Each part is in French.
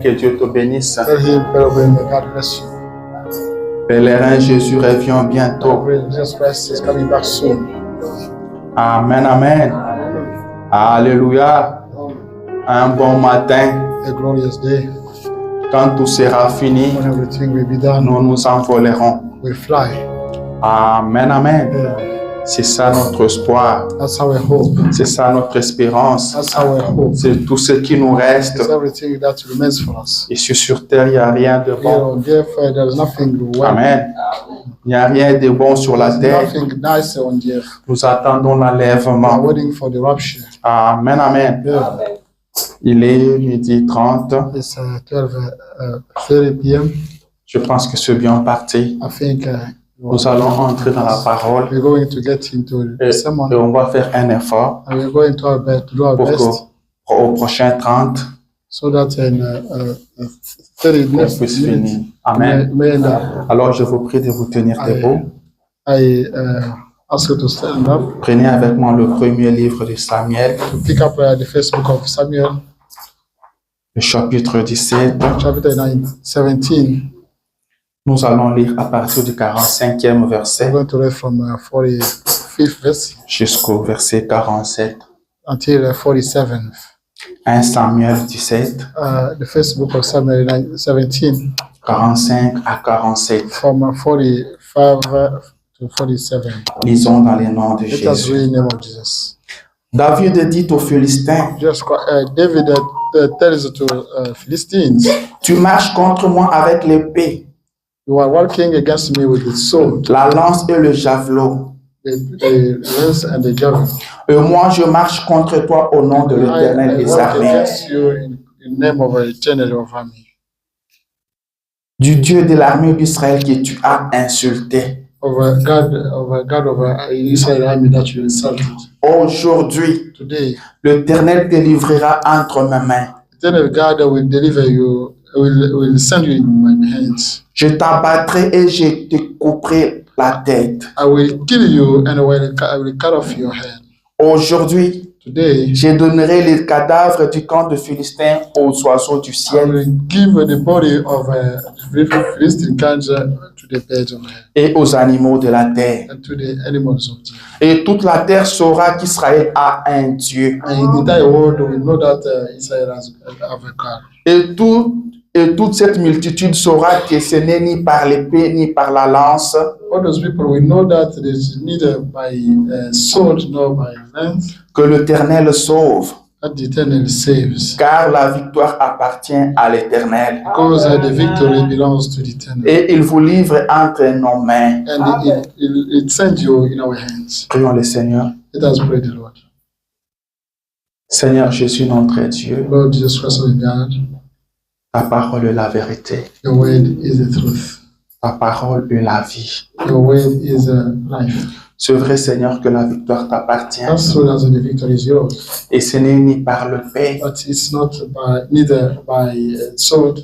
Que Dieu te bénisse. Tell him, Pelobin, God bless you. Pèlerin, Jésus revient bientôt. Jesus Christ is coming back soon. Amen, amen. Alléluia. Un bon matin. A glorious day. Quand tout sera fini, When everything will be done, nous nous envolerons. we'll fly. Amen, amen. Yeah. C'est ça notre espoir. That's our hope. C'est ça notre espérance. That's our hope. C'est tout ce qui nous reste. It's everything that remains for us. Ici sur terre, il n'y a rien de bon. Therefore, there is nothing well. Amen. Il n'y a rien de bon sur la terre. Nothing nice on the earth. Nous attendons We are l'enlèvement. waiting for the rapture. Amen, amen. Yeah. Il est 12h30. It's 12:30 p.m. Je pense que c'est bien parti. I think Nous allons entrer dans la parole we're going to get into et the sermon. on va faire un effort And we're going to do our pour best qu'au prochain 30, so that in 30 on minutes puisse finir. Amen. may end up. Alors, je vous prie de vous tenir debout. I ask you to stand up, Prenez avec moi le premier livre de Samuel, to pick up the first book of Samuel, le chapitre 17. chapter 17. Nous allons lire à partir du 45e We're verset going to read from 45th verse jusqu'au verset 47. until 47th. 1 Samuel 17, The first book of Samuel 17, 45 à 47. from 45 to 47. Lisons dans les noms de Let us Jésus. read in the name of Jesus. David dit aux Philistins, David tells to Philistines, tu marches contre moi avec l'épée, you are working against me with the sword, la lance et le javelot. the lance and the javelin. Et moi, je marche contre toi au nom de l'Éternel I des work armées, against you in the name of the eternal of army, du Dieu de l'armée d'Israël que tu as insulté. of God of Israel army that you insulted. Aujourd'hui, Today, l'Éternel te livrera entre mes mains. eternal God will deliver you, will send you in my hands. Je t'abattrai et je te couperai la tête. I will kill you and I will cut off your head. Aujourd'hui, Today, je donnerai les cadavres du camp de Philistins aux oiseaux du I ciel will give the body of Philistine cancer to the birds of heaven et aux animaux de la terre. and to the animals of the earth. Et toute la terre saura qu'Israël a un Dieu. And the entire world will know that Israel has a God. Et toute cette multitude saura que ce n'est ni par l'épée ni par la lance, All those people will know that it is neither by sword nor by lance que l'Éternel sauve, that the eternal saves. car la victoire appartient à l'Éternel. Because the victory belongs to the eternal. Et il vous livre entre nos mains. And it sends you in our hands. Prions le Seigneur. Let us pray the Lord. Seigneur Jésus, notre Dieu, Lord Jesus Christ of God, ta parole est la vérité. your word is the truth. Ta parole est la vie. Your word is life. C'est vrai, Seigneur, que la victoire t'appartient. That's true that the victory is yours. Et ce n'est ni par le paix, But it's not neither by sword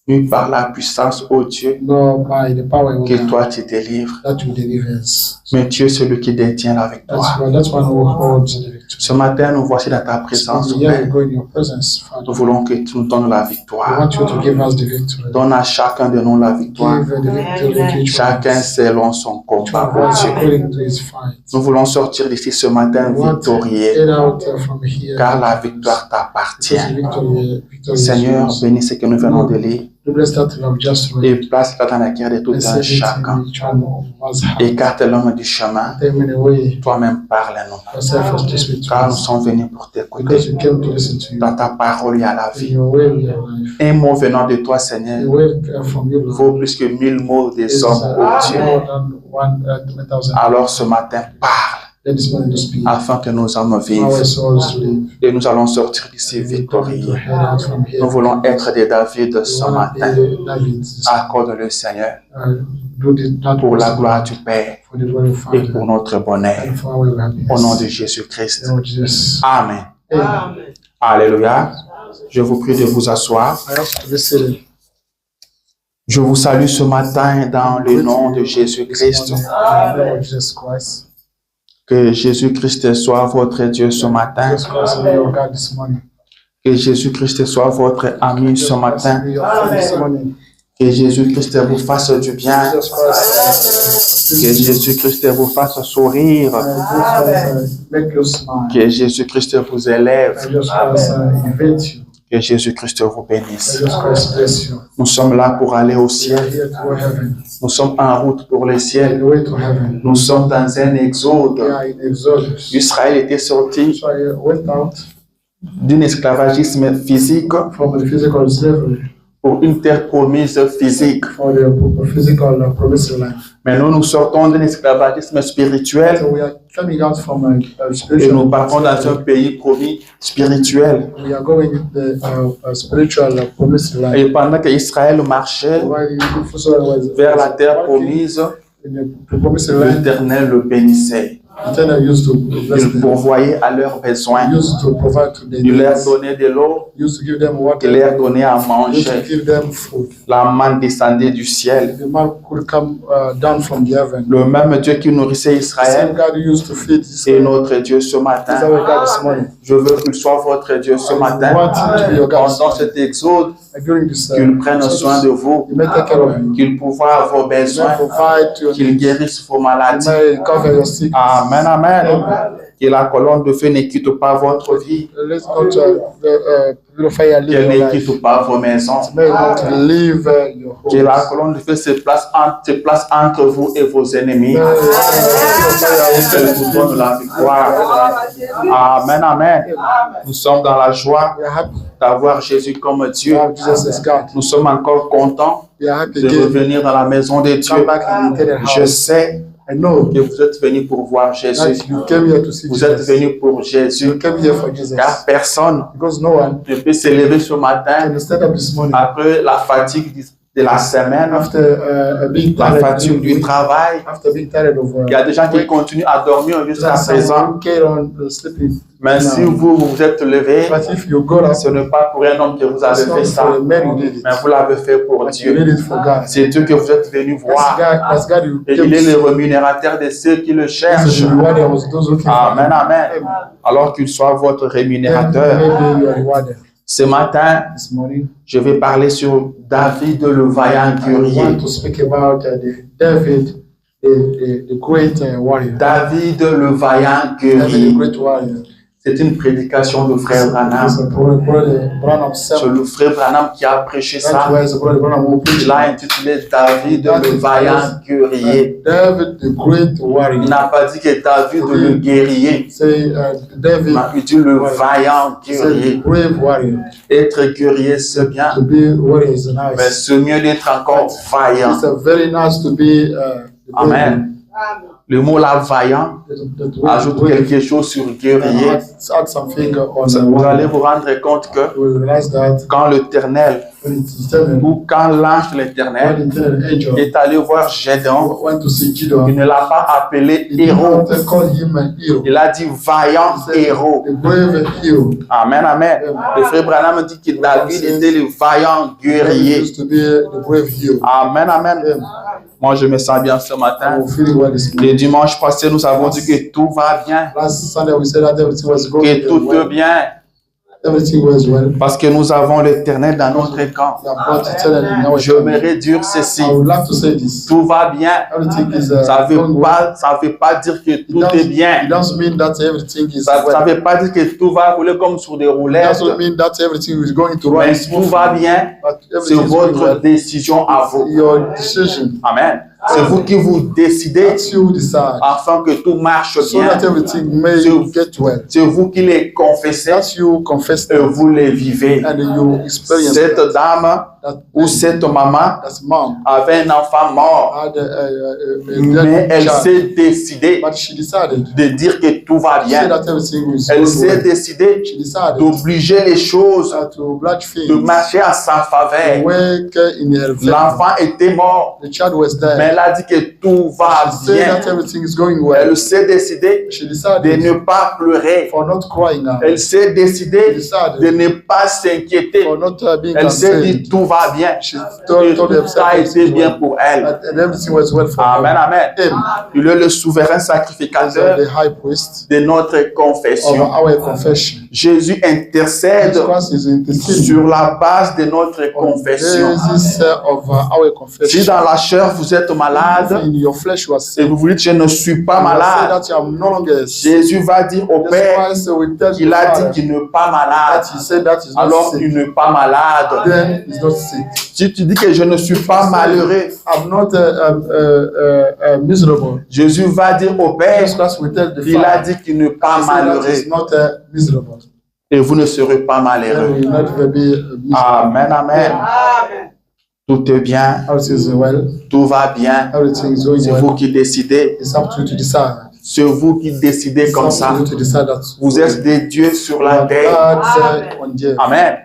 ni par la puissance, ô Dieu, nor by the power of que God toi tu délivres. that will deliver us. Mais Dieu, c'est lui qui détient la victoire. That's one who holds the victory. Ce matin, nous voici dans ta présence, So here we Père. go in your presence, Father. Nous voulons que tu nous donnes la We victoire. want you to give us the victory. Donne à chacun de nous la victoire. Give the victory to each one of Chacun us. selon son combat, ô Each Dieu. according to his fight. Nous voulons sortir d'ici ce matin We want to victorieux, get out from here. car la victoire Because t'appartient. the victory is Seigneur, yours. bénis ce que nous venons de lire To bless that we have just read. et place-la dans la cœur de tout And un save it chacun. in each one of us. Écarte l'homme du chemin. Take me away. Toi-même parle-nous, Yourself as to speak to car nous us. sommes venus pour Because t'écouter. we came to listen to you. Dans ta parole, il y a la In vie. your way we have life. Un mot venant de toi, The Seigneur, word from you, Lord, vaut plus que 1000 mots des is hommes, ô Dieu. more than 1,000. Alors ce matin, parle, Let this morning to speak. afin que nos âmes Our vivent. souls to live. Et nous allons sortir d'ici We come to victorieux. head out from here. Nous voulons être des David ce We want matin. to be Davids. Accorde-le, Seigneur, Do this not pour la gloire du Père for the glory of et Father pour notre bonheur. and for our happiness. Au nom de Jésus-Christ. Lord Jesus. Amen. Amen. Alléluia. Je vous prie de vous asseoir. I ask to be seated. Je vous salue ce matin dans le nom de Jésus-Christ. In the name of Jesus Christ. Que Jésus-Christ soit votre Dieu ce matin. Jesus Christ be your God this morning. Que Jésus-Christ soit votre ami ce matin. Be your friend this morning. Que Jésus-Christ vous fasse du bien. Jesus Christ, Que Jésus-Christ vous fasse sourire. make you smile. Que Jésus-Christ vous élève. Jesus Christ, elevate you. Que Jésus-Christ vous bénisse. Jesus Christ, bless you. Nous sommes là pour aller au We are ciel. here to heaven. Nous sommes en route pour le On ciel. the way to heaven. Nous sommes dans un exode. We are in Exodus. Israël était sorti So I went out d'un esclavagisme physique from the physical slavery pour une terre promise physique. for the physical promised land. Maintenant, nous sortons d'un esclavagisme spirituel So we are coming out from a et spiritual. nous partons dans un pays promis spirituel. We are going in the spiritual promised land. Et pendant qu'Israël marchait While Israel was vers la terre promise, in the promised land, l'Éternel le bénissait. Eternal used to bless Il them. pourvoyait à leurs besoins. Used to provide to them. Il leur donnait de l'eau, Used to give them il water. leur donnait à Used to manger. give them food. La manne descendait du ciel. The man could come down from the heaven. Le même Dieu qui nourrissait The same Israël God who used to feed est Israel notre Dieu ce is matin. our God this morning. Je veux qu'il soit votre Dieu ce I matin. want him to be your God this Pendant morning. cet exode, During this qu'il prenne soin de vous, you may take care of you. qu'il pourvoie vos You may besoins, provide to your qu'il needs. guérisse vos You maladies. may cover your sickness. Amen, amen. Que la colonne de feu ne quitte pas votre vie, Let's not purify and qu'elle live ne your life. quitte pas vos maisons. May not leave your Que la homes. colonne de feu se place entre vous et vos ennemis. May Et qu'elle vous donne la victoire. Amen, amen. Nous sommes dans la joie We are happy d'avoir Jésus comme to Dieu. have Jesus as God. Nous sommes encore contents We are happy de again. revenir dans la maison de Come Dieu. back in the eternal Je house. sais I know que vous êtes venus pour voir Jésus. that you came here to see Vous êtes Jesus. venus pour Jésus. You came here for Jesus. Car personne Because no one ne peut s'élever ce matin can stand up this morning après la fatigue de la semaine, after being la tired, fatigue du travail. after being tired of Il y a des gens qui continuent à dormir jusqu'à présent. carry on sleeping. Mais si vous vous êtes levé, But if you go up, ce n'est pas pour un homme que vous avez it's not fait ça, for a man who did it. mais vous l'avez fait pour But you Dieu. did it for God. C'est Dieu que vous êtes venu voir. That's God you Et came il est to le see. rémunérateur de ceux qui le He's cherchent. the rewarder of those looking for Amen, him. amen. Alors qu'il soit votre rémunérateur. Maybe you are rewarded. Ce matin, This morning, je vais parler sur David le vaillant I want guerrier. to speak about the David, the great warrior. David le vaillant David, the guerrier. great warrior. C'est une prédication de frère Branham. It's a brother Branham C'est sermon. le frère Branham qui a prêché That's ça. why it's brother Branham who preached Il l'a intitulé David le vaillant guerrier. David, the great warrior. Il n'a pas dit que David le guerrier. Say David, Mais il dit le vaillant say guerrier. brave warrior. Être guerrier, c'est bien. To be warrior is Mais nice. c'est mieux d'être encore vaillant. It's a very nice to be the brave Amen. Le mot là, vaillant, one. The ajoute brave. quelque chose sur guerrier. Add something on the Vous allez warrior. vous rendre compte que You will realize that quand l'Éternel when it's telling, ou quand l'ange de when l'Éternel the angel est allé voir Gédéon, went to see il Gideon, ne l'a pas appelé he did héros. not call him a hero. Il a dit vaillant He said, héros. the brave hero. Amen, amen. Le frère Branham dit que David était le vaillant He guerrier. used to be the brave hero. Amen, amen. Moi, je me sens bien ce matin. I'm feeling well this morning. Le dimanche passé, nous avons dit que tout va bien, Last Sunday we said that everything was going que tout well. est bien, Everything was well. parce que nous avons l'Éternel dans notre camp. We are brought eternally in our J'aimerais dire ceci, I would like to say this. tout va bien. Everything is Ça going well. ne veut pas dire que tout est It bien. doesn't mean that everything is Ça well. ne veut pas dire que tout va rouler comme sur des It roulettes. doesn't mean that everything is going to run Mais tout va bien, but c'est everything is going votre well. décision à vous. Your decision. Amen. C'est vous qui vous décidez That's you decide. afin que tout marche So bien. that everything may get well. C'est vous qui les confessez That's you confess et that vous les vivez. and you experience Cette that. dame That ou cette maman that's mom avait un enfant mort, had a mais dead elle child. s'est décidée But she decided de dire que tout va to say bien. that everything is Elle going s'est well. décidée She decided d'obliger les choses to oblige de things marcher à sa faveur. work in her favor. L'enfant était mort, The child was mais dead, Elle a dit que tout va She said bien. that everything is going well. Elle s'est décidée She de decided ne pas pleurer. for not crying out. Elle s'est décidée de ne pas s'inquiéter. For not being Elle s'est dit concerned. tout va bien. She Et told tout herself a everything été bien well. pour elle. And everything was well for Amen, her. amen. Amen. Il est le souverain As sacrificateur the high priest de notre of confession. our confession. Jésus intercède Jesus Christ is interceding sur la base de notre on the confession. basis of our Si confession. dans la chair vous êtes malade In your flesh you are et sick. vous vous dites je ne suis pas You are saying malade, that you are no longer sick. Jésus va dire au Jesus Père, Christ will tell il the a Father dit qu'il n'est pas malade. that he said that he's not Alors il sick. n'est pas malade. Then he's not sick. Si tu dis que je ne suis pas malheureux, I'm not miserable. Jésus va dire au Père, Jesus Christ will tell the il a Father dit qu'il n'est pas he said that malheureux he's not miserable. et vous ne serez pas Then malheureux. we will not be miserable. Amen, amen. Tout est bien, Everything is well. tout va bien. Everything is going C'est well. vous qui décidez. It's up to you to decide. C'est vous qui décidez It's comme up ça. to you to decide that. Vous êtes des dieux sur la terre. God's on earth. Amen.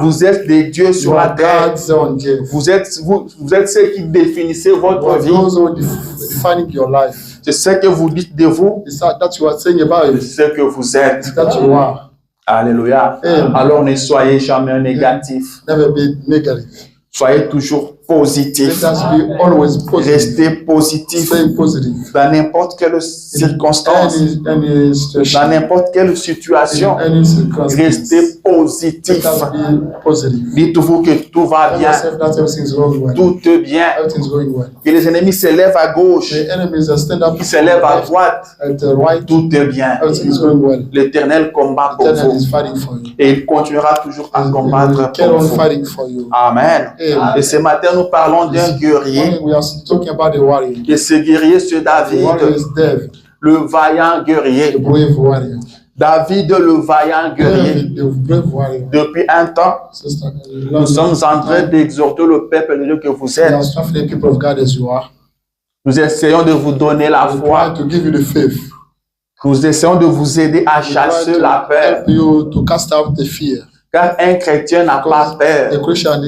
Vous êtes des dieux You sur la are terre. God's on earth. Vous êtes ceux qui définissez You votre are vie. those who are defining your life. C'est ce que vous dites de vous. It's that you are saying about it. C'est ce que vous êtes. That you are. Alléluia. Amen. Alors ne soyez jamais négatif. Never be negative. Soyez toujours positif. Let us be always positive. Restez positif Stay positive. dans n'importe quelle circonstance, Any situation. dans n'importe quelle situation. In any circumstance. Restez Let positif. us be positive. Dites-vous que tout va Tell bien. yourself that everything is going well. Tout est bien. Everything is going well. Que les ennemis se lèvent à gauche, The enemies are stand up qui se lèvent à droite. at the right. Tout est bien. Everything is going well. L'Éternel combat pour Eternal vous is fighting for you. et il continuera toujours à He will combattre carry pour on vous. fighting for you. Amen. Amen. Et ce matin, nous parlons d'un guerrier. We are talking about the warrior. Et ce guerrier, c'est The warrior David, is David, le vaillant the guerrier. brave warrior. David, le vaillant guerrier. David, the brave warrior. Depuis un temps, Sister, nous sommes en train d'exhorter le peuple de Dieu que vous we are êtes. strengthening the people of God as you are. Nous essayons de vous donner la We foi. try to give you the faith. Nous essayons de vous aider à We try chasser to la peur. help you to cast out the fear. Car un chrétien n'a pas A peur. Christian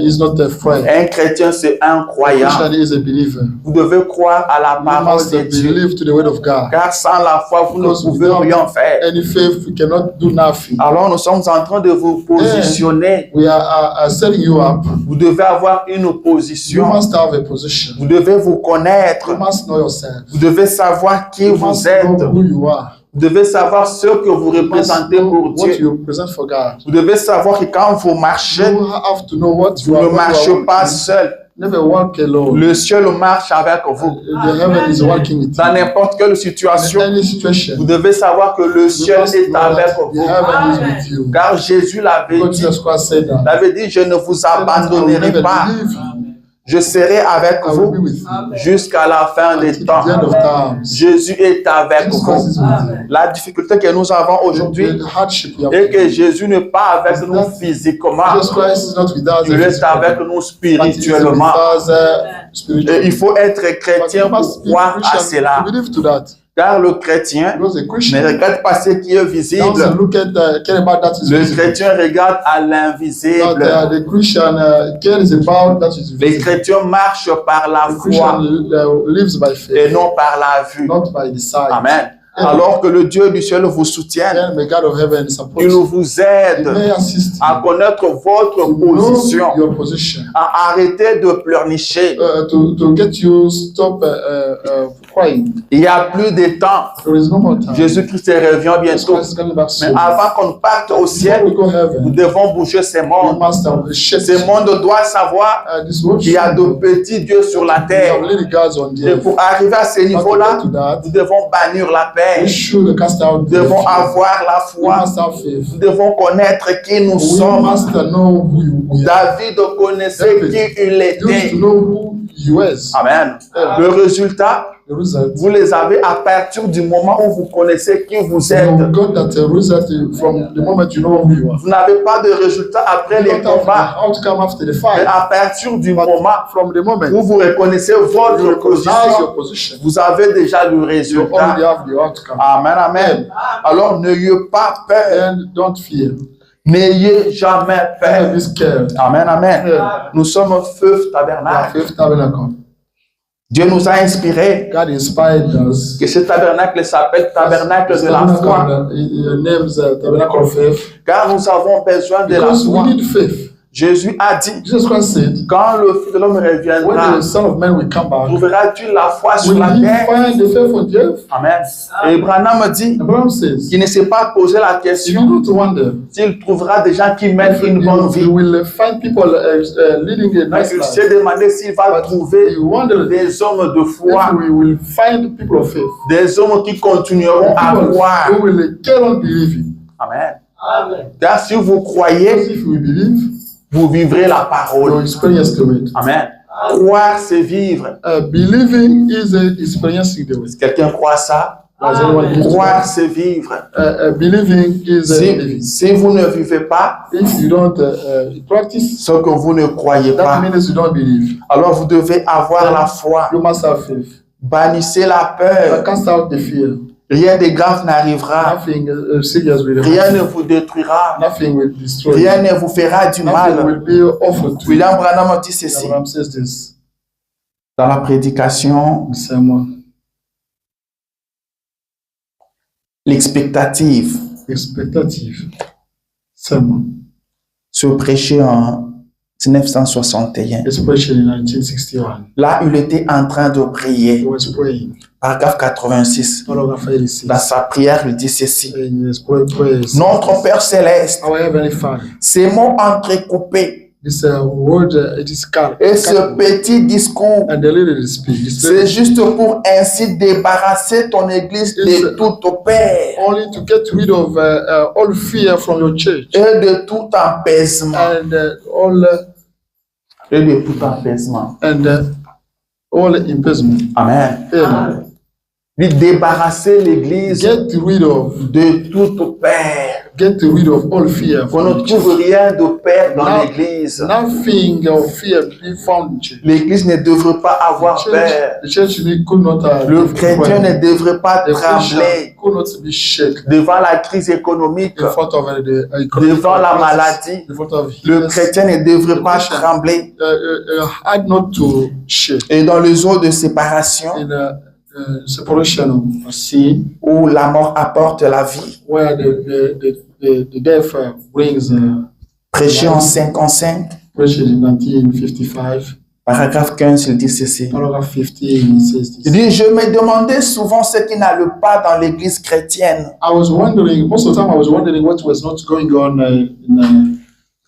is not afraid. Un chrétien, c'est un A croyant. Christian is a believer. Vous devez croire à la You parole must de Dieu. believe to the word of God. Car sans la foi, vous ne Because pouvez without rien faire. any faith, we cannot do nothing. Alors nous sommes en train de vous positionner. We are setting you up. Vous devez avoir une You position. must have a position. Vous devez vous connaître. You must know yourself. Vous devez savoir qui You vous must êtes. know who you are. Vous devez savoir ce que vous You must représentez know pour what Dieu. you represent for God. Vous devez savoir que quand vous marchez, You have to know what vous you are. ne what you are marchez pas walking. seul. Never walk alone. Le ciel marche avec vous. The heaven is working with Dans you. n'importe quelle In situation, any situation, vous devez savoir que le you ciel must est know avec that the vous. heaven is with you. Car Jésus l'avait God dit. Jesus Christ said that. Il avait dit, je ne vous He said that I will abandonnerai never pas. leave you. Je serai avec I will be vous with you. jusqu'à la fin des Until temps. the end of times. Jésus est avec Jesus Christ vous. is with you. La difficulté que nous avons aujourd'hui The hardship we have. est que Jésus n'est pas avec nous physiquement. Jesus Christ is not with us. Il est avec nous But he is with spirituellement. us, Et spiritually. il faut être But chrétien you pour must be croire à Christian cela. to believe to that. Car le chrétien Because a ne Christian regarde pas ce qui est visible. doesn't look at care about that is Le visible. chrétien regarde à But l'invisible. the Christian cares about that is Les visible. chrétiens marchent par la The Christian foi lives by et faith, non par la vue. not by the sight. Amen. Alors que le Dieu du ciel vous soutienne, And may God of heaven support il you. vous He aide may assist you à connaître votre to know position, your position, à arrêter de pleurnicher. to get you stop crying. Il n'y a plus de temps. There is no more time. Jésus-Christ revient Jesus bientôt. Christ is coming back Mais soon. avant qu'on parte au Before ciel, we go nous heaven, devons bouger ces we mondes. must shift. Ce monde doit savoir This world qu'il y a de petits dieux sur la we have terre. little gods on the Et earth. pour arriver à ce But to niveau-là, get to that, nous devons bannir la paix. we should cast out Nous the devons fear. avoir la We foi. must have faith. Nous devons connaître qui nous We sommes. must know who we are. David connaissait qui il You used était. to know who he was. Amen. Le résultat, The result. vous les avez à partir du moment où vous connaissez qui vous êtes. You got that result from the moment you know who you are. Vous n'avez pas de résultat après You les don't have combats. the outcome after the Mais fight. à partir du But moment from the moment où vous reconnaissez you votre recognize your position, position, vous avez déjà le you already résultat. have the outcome. Amen, amen. Alors n'ayez pas peur. And don't fear. N'ayez jamais Never peur. be scared. Amen, amen. Yeah. Nous sommes feu We are tabernacle. Faith Tabernacle. Dieu nous a inspirés God inspired us. que ce tabernacle s'appelle tabernacle de la foi. Your name's Tabernacle of Faith. Car nous avons besoin de la Because we foi. need faith. Jésus a dit, Jesus Christ said, quand le Fils de l'homme when reviendra, the Son of Man will come back, trouveras-tu la foi sur will la he terre? find the faith on the earth? Amen. Et Branham dit Abraham says, qu'il ne s'est pas posé la if you question go to wonder, s'il trouvera des gens qui mènent if une bonne you vie. will find people leading a Mais nice il life. s'est demandé s'il va But trouver you wonder des hommes de if foi, we will find people of faith. des hommes qui continueront à People croire. who will carry on believing. Amen. Car si vous Because croyez, if we believe, vous vivrez la we'll parole. experience the way. Amen. Croire, c'est vivre. Believing is experiencing the way. Si quelqu'un croit ça, Does anyone believe croire, that? c'est vivre. Believing is living. Si vous ne vivez pas If you don't practice, ce que vous ne croyez that pas, means you don't believe. alors vous devez avoir la foi. You must have faith. Bannissez la peur. Cast out the fear. Rien de grave n'arrivera. Nothing serious will Rien ne happen. vous détruira. Nothing will destroy you. Rien ne vous fera du Nothing mal. will be offered to you. William Branham dit ceci Abraham says this. dans la prédication, Sermon. l'expectative Expectative. Sermon. se prêchait en 1961. Especially in 1961. Là, il était en train de He prier. was praying. Paragraphe 86. Paragraph 86. Dans sa prière, il dit ceci. In his prayers. Notre Père Céleste, Our Heavenly Father. ces mots entrecoupés This word, it is cut. et ce petit discours, And the little speech. c'est juste pour ainsi débarrasser ton église de toute paix Only to get rid of all fear from your church. et de tout apaisement. And all imprisonment. Amen. Amen. Lui débarrasser l'église Get rid of. de toute paix. Get rid of all fear. Qu'on ne From trouve rien de paix dans Now- l'église. Nothing of fear be found in church. L'église ne devrait pas avoir peur. The church could not. Le chrétien ne devrait pas The Christian trembler could not be shaken devant la crise économique, in front of the devant la maladie. in front of Le illness. chrétien ne devrait pas trembler. Had not to shake Et dans les eaux de séparation, in a separation of sea, où la mort apporte la vie, where the death brings prêché en 55, pressure in 1955. paragraphe 15, il dit ceci. Paragraph 15 it says Il this. dit, je me demandais souvent ce qui n'allait pas dans l'église chrétienne. I was wondering, most of the time I was wondering what was not going on in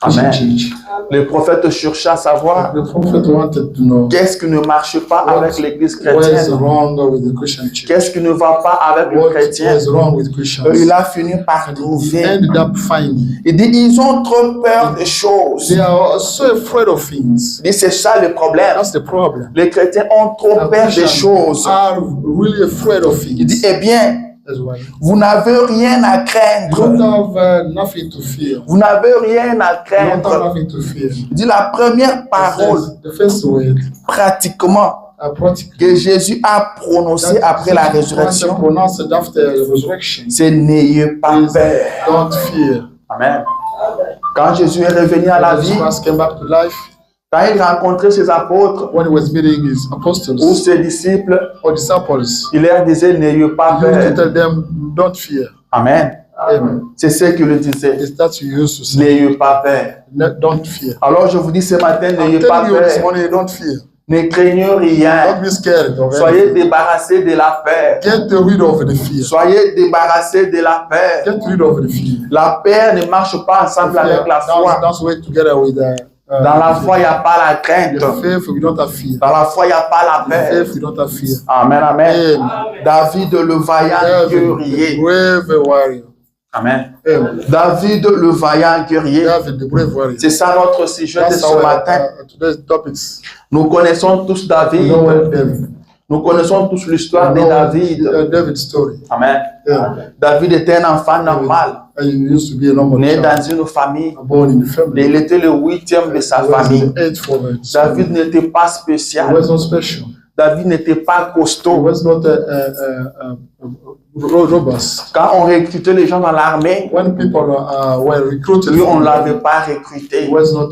Christian Amen. church. Le prophète cherchait à savoir The prophet wanted to know qu'est-ce qui ne marche pas avec l'église what is chrétienne. wrong with the Christian church. Qu'est-ce qui ne va pas avec le What chrétien? is wrong with Christians? Il a fini par He trouver. ended up finding. Il dit, ils ont trop peur des choses. They are so afraid of things. Il dit, c'est ça le problème. That's the problem. Les chrétiens ont trop peur des choses. Are really afraid of Il dit, things. eh bien, That's why. vous n'avez rien à You don't craindre. have nothing to fear. Vous n'avez rien à You don't have craindre. nothing to fear. Il dit, la première parole, The first word, pratiquement, practically, que Jésus a prononcée après la résurrection, pronounced after resurrection, c'est n'ayez pas is peur. don't fear. Amen. Quand Jésus est revenu à la vie, Jesus Christ came back to life quand il rencontrait ses apôtres when he was meeting his ou apostles ses disciples, or disciples. il leur disait n'ayez pas He used to peur. tell them, don't fear. Amen. Amen. C'est ce qu'il lui disait. It's that you used to say, N'ayez pas peur. don't fear. Alors je vous dis ce matin, I'm n'ayez pas telling you this peur. morning, don't fear. Ne craignez Don't rien. be scared of Soyez anything. débarrassés de la peur. Get rid of the fear. Soyez débarrassés de la peur. Get rid of the fear. La peur ne marche pas ensemble avec la foi. That's work together with Dans la foi, il n'y a pas la crainte. the faith. We don't have fear. Dans la foi, il n'y a pas la The peur. faith, we don't have fear. Amen, amen. Amen. David le vaillant David, guerrier. the brave warrior. Amen. Amen. David le vaillant guerrier. David, the brave warrior. C'est ça notre sujet de That's ce our matin. today's topics. Nous connaissons tous You David. know what David. Nous connaissons tous l'histoire de You know David. David's story. Amen. Yeah. David était un enfant normal, And he used to be a normal né child, dans une famille. born in the family. Il était le 8e de sa He was famille. the eighth from it. David n'était pas He spécial. wasn't special. David n'était pas He costaud. was not robust. Quand on recrutait les gens dans l'armée, When people were recruited, lui, on ne l'avait pas recruté. he was not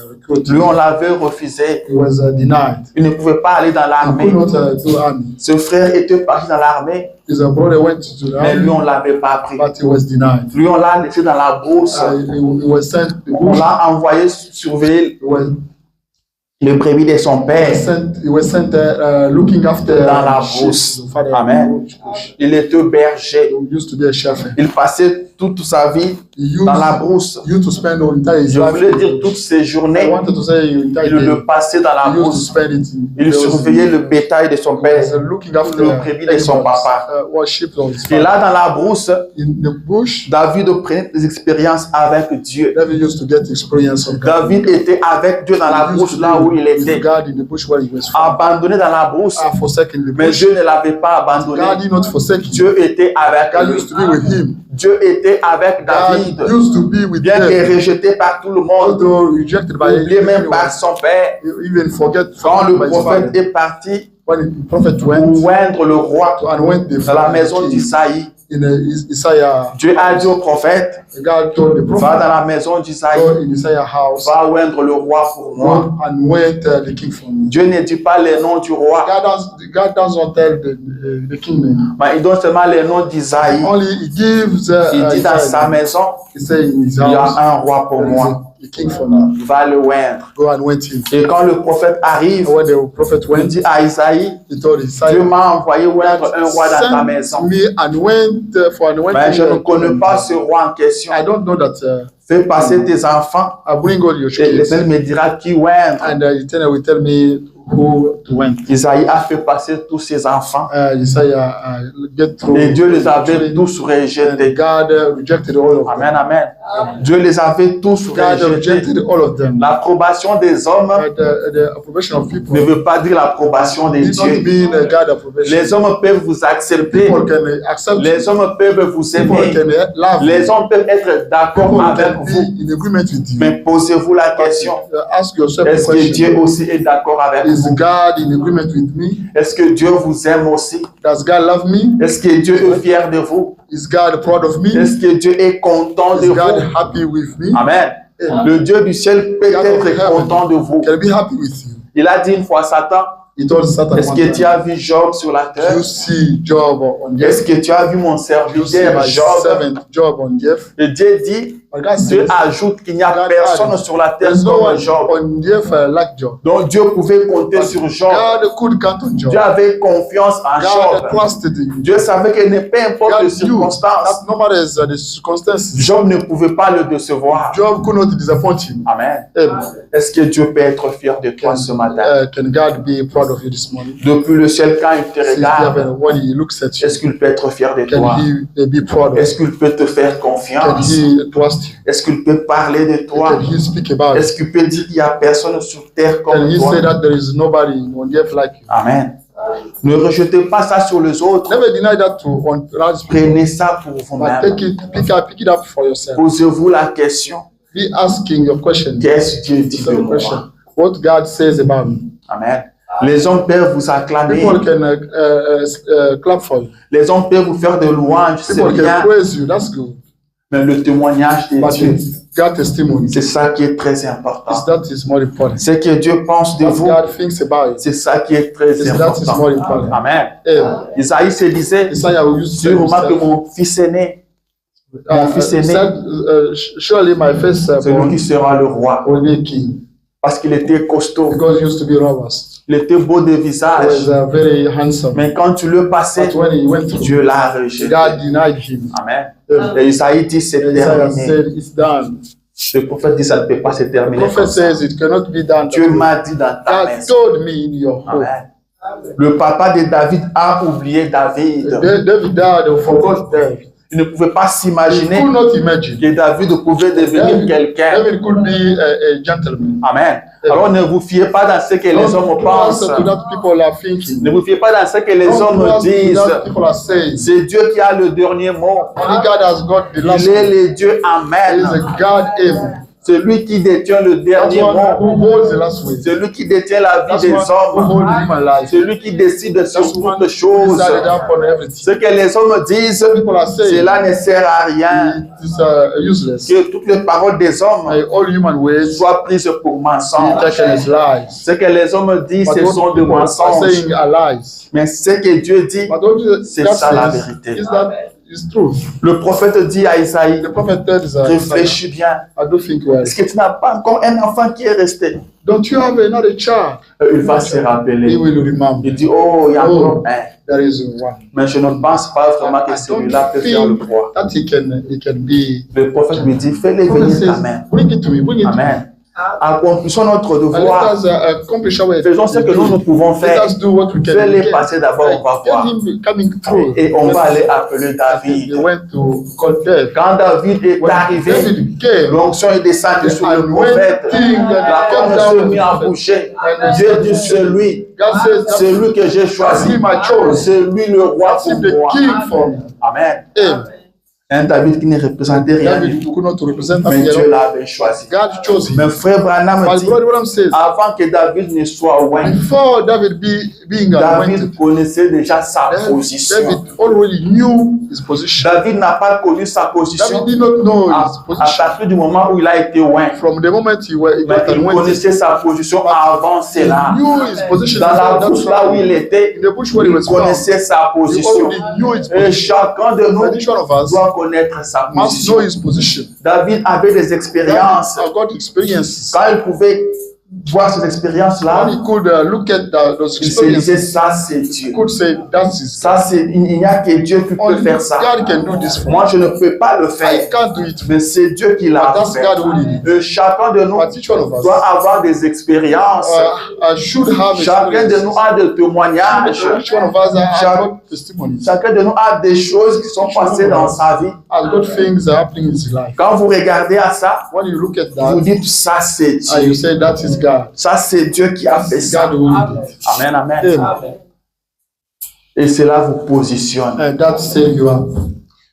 recruited. Lui, on l'avait refusé. He was denied. Il ne pouvait pas aller dans He l'armée. could not do army. Ce frère était parti dans l'armée, His brother went to the mais lui, on army, ne l'avait pas pris. but he was denied. Lui, on l'a laissé dans la brousse. He was sent to the On bush. l'a envoyé surveiller le brebis de son père He was sent looking after dans la sheep. brousse. The father Amen. Il était berger. He used to be a shepherd. Il passait toute sa vie He dans la brousse. used to spend all entire his Je life. voulais dire toutes ses I journées, wanted to say entire il day. le passait dans la He used to brousse. spend it. Il surveillait le bétail de son père. Looking after le brebis de son papa. What sheep of his Et father. là, dans la brousse, In the bush, David prenait des expériences avec Dieu. David used to get experience of God. David était avec Dieu dans la He used brousse to là où be il with était, God in the bush where he was from. abandonné dans la brousse, Forsaken the mais bush. Dieu ne l'avait pas abandonné. God did not forsake him. Dieu était avec God lui. used to be with him. Dieu était avec David, God used to be with bien que them. rejeté par tout le monde, Although rejected by oublié même everyone, par son père. even forget Quand le by his prophète father. est parti When the prophet pour went oindre le roi to anoint the dans la maison d'Isaïe, in Isaiah, Dieu a dit au prophète, God told the va prophet, dans la maison d'Isaïe, go in Isaiah house, va oindre le roi pour moi. go anoint the king for me. Dieu ne dit pas les noms du roi, God doesn't tell the king name. mais il donne seulement les noms d'Isaïe. Only he gives Il dit dans sa Isaiah. maison, He say in his il y a house, un roi pour there is moi, a king for me. va le oindre. Go anoint him. Et quand le prophète arrive, When the prophet il went, dit à Isaïe, he told Dieu Isaiah, m'a envoyé oindre un roi dans ta send maison. me anoint for anointing. Mais je ne connais pas ce roi en question. I don't know that. Fais passer tes enfants I bring all your et children, l'Éternel me dira qui oindre. and Eternal will tell me who to went. Isaïe a fait passer tous ses enfants Isaiah get through. et Dieu les avait tous And rejetés. God rejected all of them. Amen, amen. Dieu les avait tous God rejetés. rejected all of them. L'approbation des hommes The approbation of people ne veut pas dire l'approbation de did not Dieu. mean God approbation. Les hommes peuvent vous accepter, People can accept. les hommes peuvent vous People aimer, can love. les hommes peuvent être d'accord People avec can vous. be in agreement with you. Mais posez-vous la question, Ask yourself the est-ce que Dieu question: aussi est d'accord avec is vous? God in agreement with me? Est-ce que Dieu vous aime aussi? Does God love me? Est-ce que Dieu est fier de vous? Is God proud of me? Est-ce que Dieu est content de Is God vous? happy with me? Amen. Le Dieu du ciel peut être content de vous. Can be happy with you? Il a dit une fois à Satan, He told Satan est-ce one que tu time, as vu Job sur la you terre? see Job on Est-ce earth? que tu as vu mon You see serviteur my Job? servant Job on earth? Et Dieu dit, But God Dieu says, ajoute qu'il n'y a personne sur la terre there's no comme one Job. on earth like Job. Donc Dieu pouvait compter sur Job. God could count on Job. Dieu avait confiance en God Job. trusted him. Dieu savait que peu importe God les knew circonstances, that no matter the circumstances, Job ne pouvait pas le décevoir. Job could not disappoint him. Amen. Amen. Est-ce que Dieu peut être fier de toi ce matin? Can God be proud of you this morning? Depuis le ciel, quand il te See, regarde, when he looks at you, est-ce qu'il peut être fier de can toi? he be proud of Est-ce you? qu'il peut te faire Can confiance? he trust you? Est-ce qu'il peut parler de toi? Can he speak about you? Est-ce qu'il peut dire qu'il n'y a personne sur terre Can comme he toi? say that there is nobody on earth like you? Amen. Ne rejetez pas ça sur les autres. Never deny that to on large people, Prenez ça pour but vous-même. pick it up for yourself. Posez-vous la question. Be asking your question. Qu'est-ce que Dieu dit de moi? What God says about me. Amen. Les hommes peuvent vous acclamer. People can clap for you. Les hommes peuvent vous faire de louanges, c'est People bien. can praise you. That's good. Mais le témoignage de But Dieu, God testimony. c'est ça qui est très important. That is more important. Ce que Dieu pense de What vous, God thinks about it. c'est ça qui est très That is important. more important. Amen. Amen. Isaïe se disait, Isaiah will use sûrement que mon fils aîné, mon fils aîné, surely my first c'est lui born qui sera le roi. will be king, Parce qu'il était costaud, because he used to be robust. il était beau de He was visage. very handsome. Mais quand tu le passais, But when he went through, Dieu l'a rejeté. God denied him. Amen. Amen. Et Isaïe dit, c'est Isaiah terminé. said, "It's done." Le prophète dit, ça ne peut pas se The terminer. prophet comme ça. says it cannot be done. Dieu m'a dit dans ta God maison. told me in your home. Amen. Le papa de David a oublié David. David died and forgot David. Il ne pouvait pas He s'imaginer could not imagine. que David pouvait devenir quelqu'un. David could be a gentleman. Amen. Alors ne vous fiez pas dans ce que les hommes Don't pensent. trust to that people are thinking. Ne vous fiez pas dans ce que les Don't hommes trust to disent. that people are saying. C'est Dieu qui a le dernier mot. Only God has got the last Il est word. le Dieu. He is Amen. a God able. Celui qui détient le That dernier one who mot. holds the last way. Celui qui détient la vie That's des one who hommes. holds human life. Celui qui décide sur That's one toutes choses. decided upon everything. Ce que les hommes disent, People are saying cela ne sert à rien. it is useless. Que toutes les paroles des hommes All human words soient prises pour be mensonges. taken as lies. Ce que les hommes disent, But ce what sont des people are mensonges. saying are lies. Mais ce que Dieu dit, But what c'est God ça la says vérité. is that is truth. Le prophète dit à Isaïe, The prophet tells Isaiah, réfléchis bien. I don't think well. Est-ce que tu n'as pas encore un enfant qui est resté? Don't you have another child? Il va se He rappeler. will remember. Il dit, oh, il y a encore un. There is one. Mais je ne pense pas vraiment que I don't celui-là peut faire le think poids. that he can be. Le prophète lui dit, fais-les The prophet venir says, ta main. bring it to me, bring it to me. Amen. Accomplissons notre And devoir. let us accomplish our Faisons ce que nous pouvons Let faire. us do what we can. Fais-les passer d'abord, on va Get voir. him coming through. Et on va aller appeler He David. went to call David. Quand David est When arrivé, David came, l'onction est descendue sur le prophète. La corne se mit à boucher. Dieu dit, c'est lui. God says, C'est lui que j'ai choisi. That's him I chose. C'est lui le roi That's pour him the moi. king for me. Amen. Him. Un David qui ne représentait rien. David could not represent Mais Dieu him. l'avait choisi. God chose him. Mais frère Branham But dit, brother Branham says, avant que David ne soit oint, before David being anointed, David connaissait déjà sa position. David already knew his position. David n'a pas connu sa position David did not know à, his à position. partir du moment où il a été oint. From the moment he Mais got il anointed, connaissait sa position avant he cela. knew his position. Dans la That's bouche là où il était, in the bush where he il was found, connaissait sa he position. already knew his Et position. chacun de nous But each one of us doit connaître sa must position. know his position. David avait des expériences. David got experiences. Quand il pouvait voir ces expériences-là, When he could look at those il se disait, experiences, ça c'est Dieu. he could say, that's his. Ça, il n'y a que Dieu qui peut Only faire ça. God can do this for me. Moi, je ne peux pas le I faire. can't do it. Mais c'est Dieu qui l'a But that's fait. God who did it. Et chacun de nous But each one of us doit avoir des expériences. should have Chacun de experiences. nous a des témoignages. Each one of us has Chaque- got testimonies. Chacun de nous a des choses qui sont passées dans sa vie. Has got things happening in his life. Quand vous regardez à ça, When you look at vous that, dites, ça c'est and you Dieu. say that is God. Ça c'est Dieu qui a fait ça. God who did it. Amen, amen. Amen. Et cela vous positionne. And that say you are.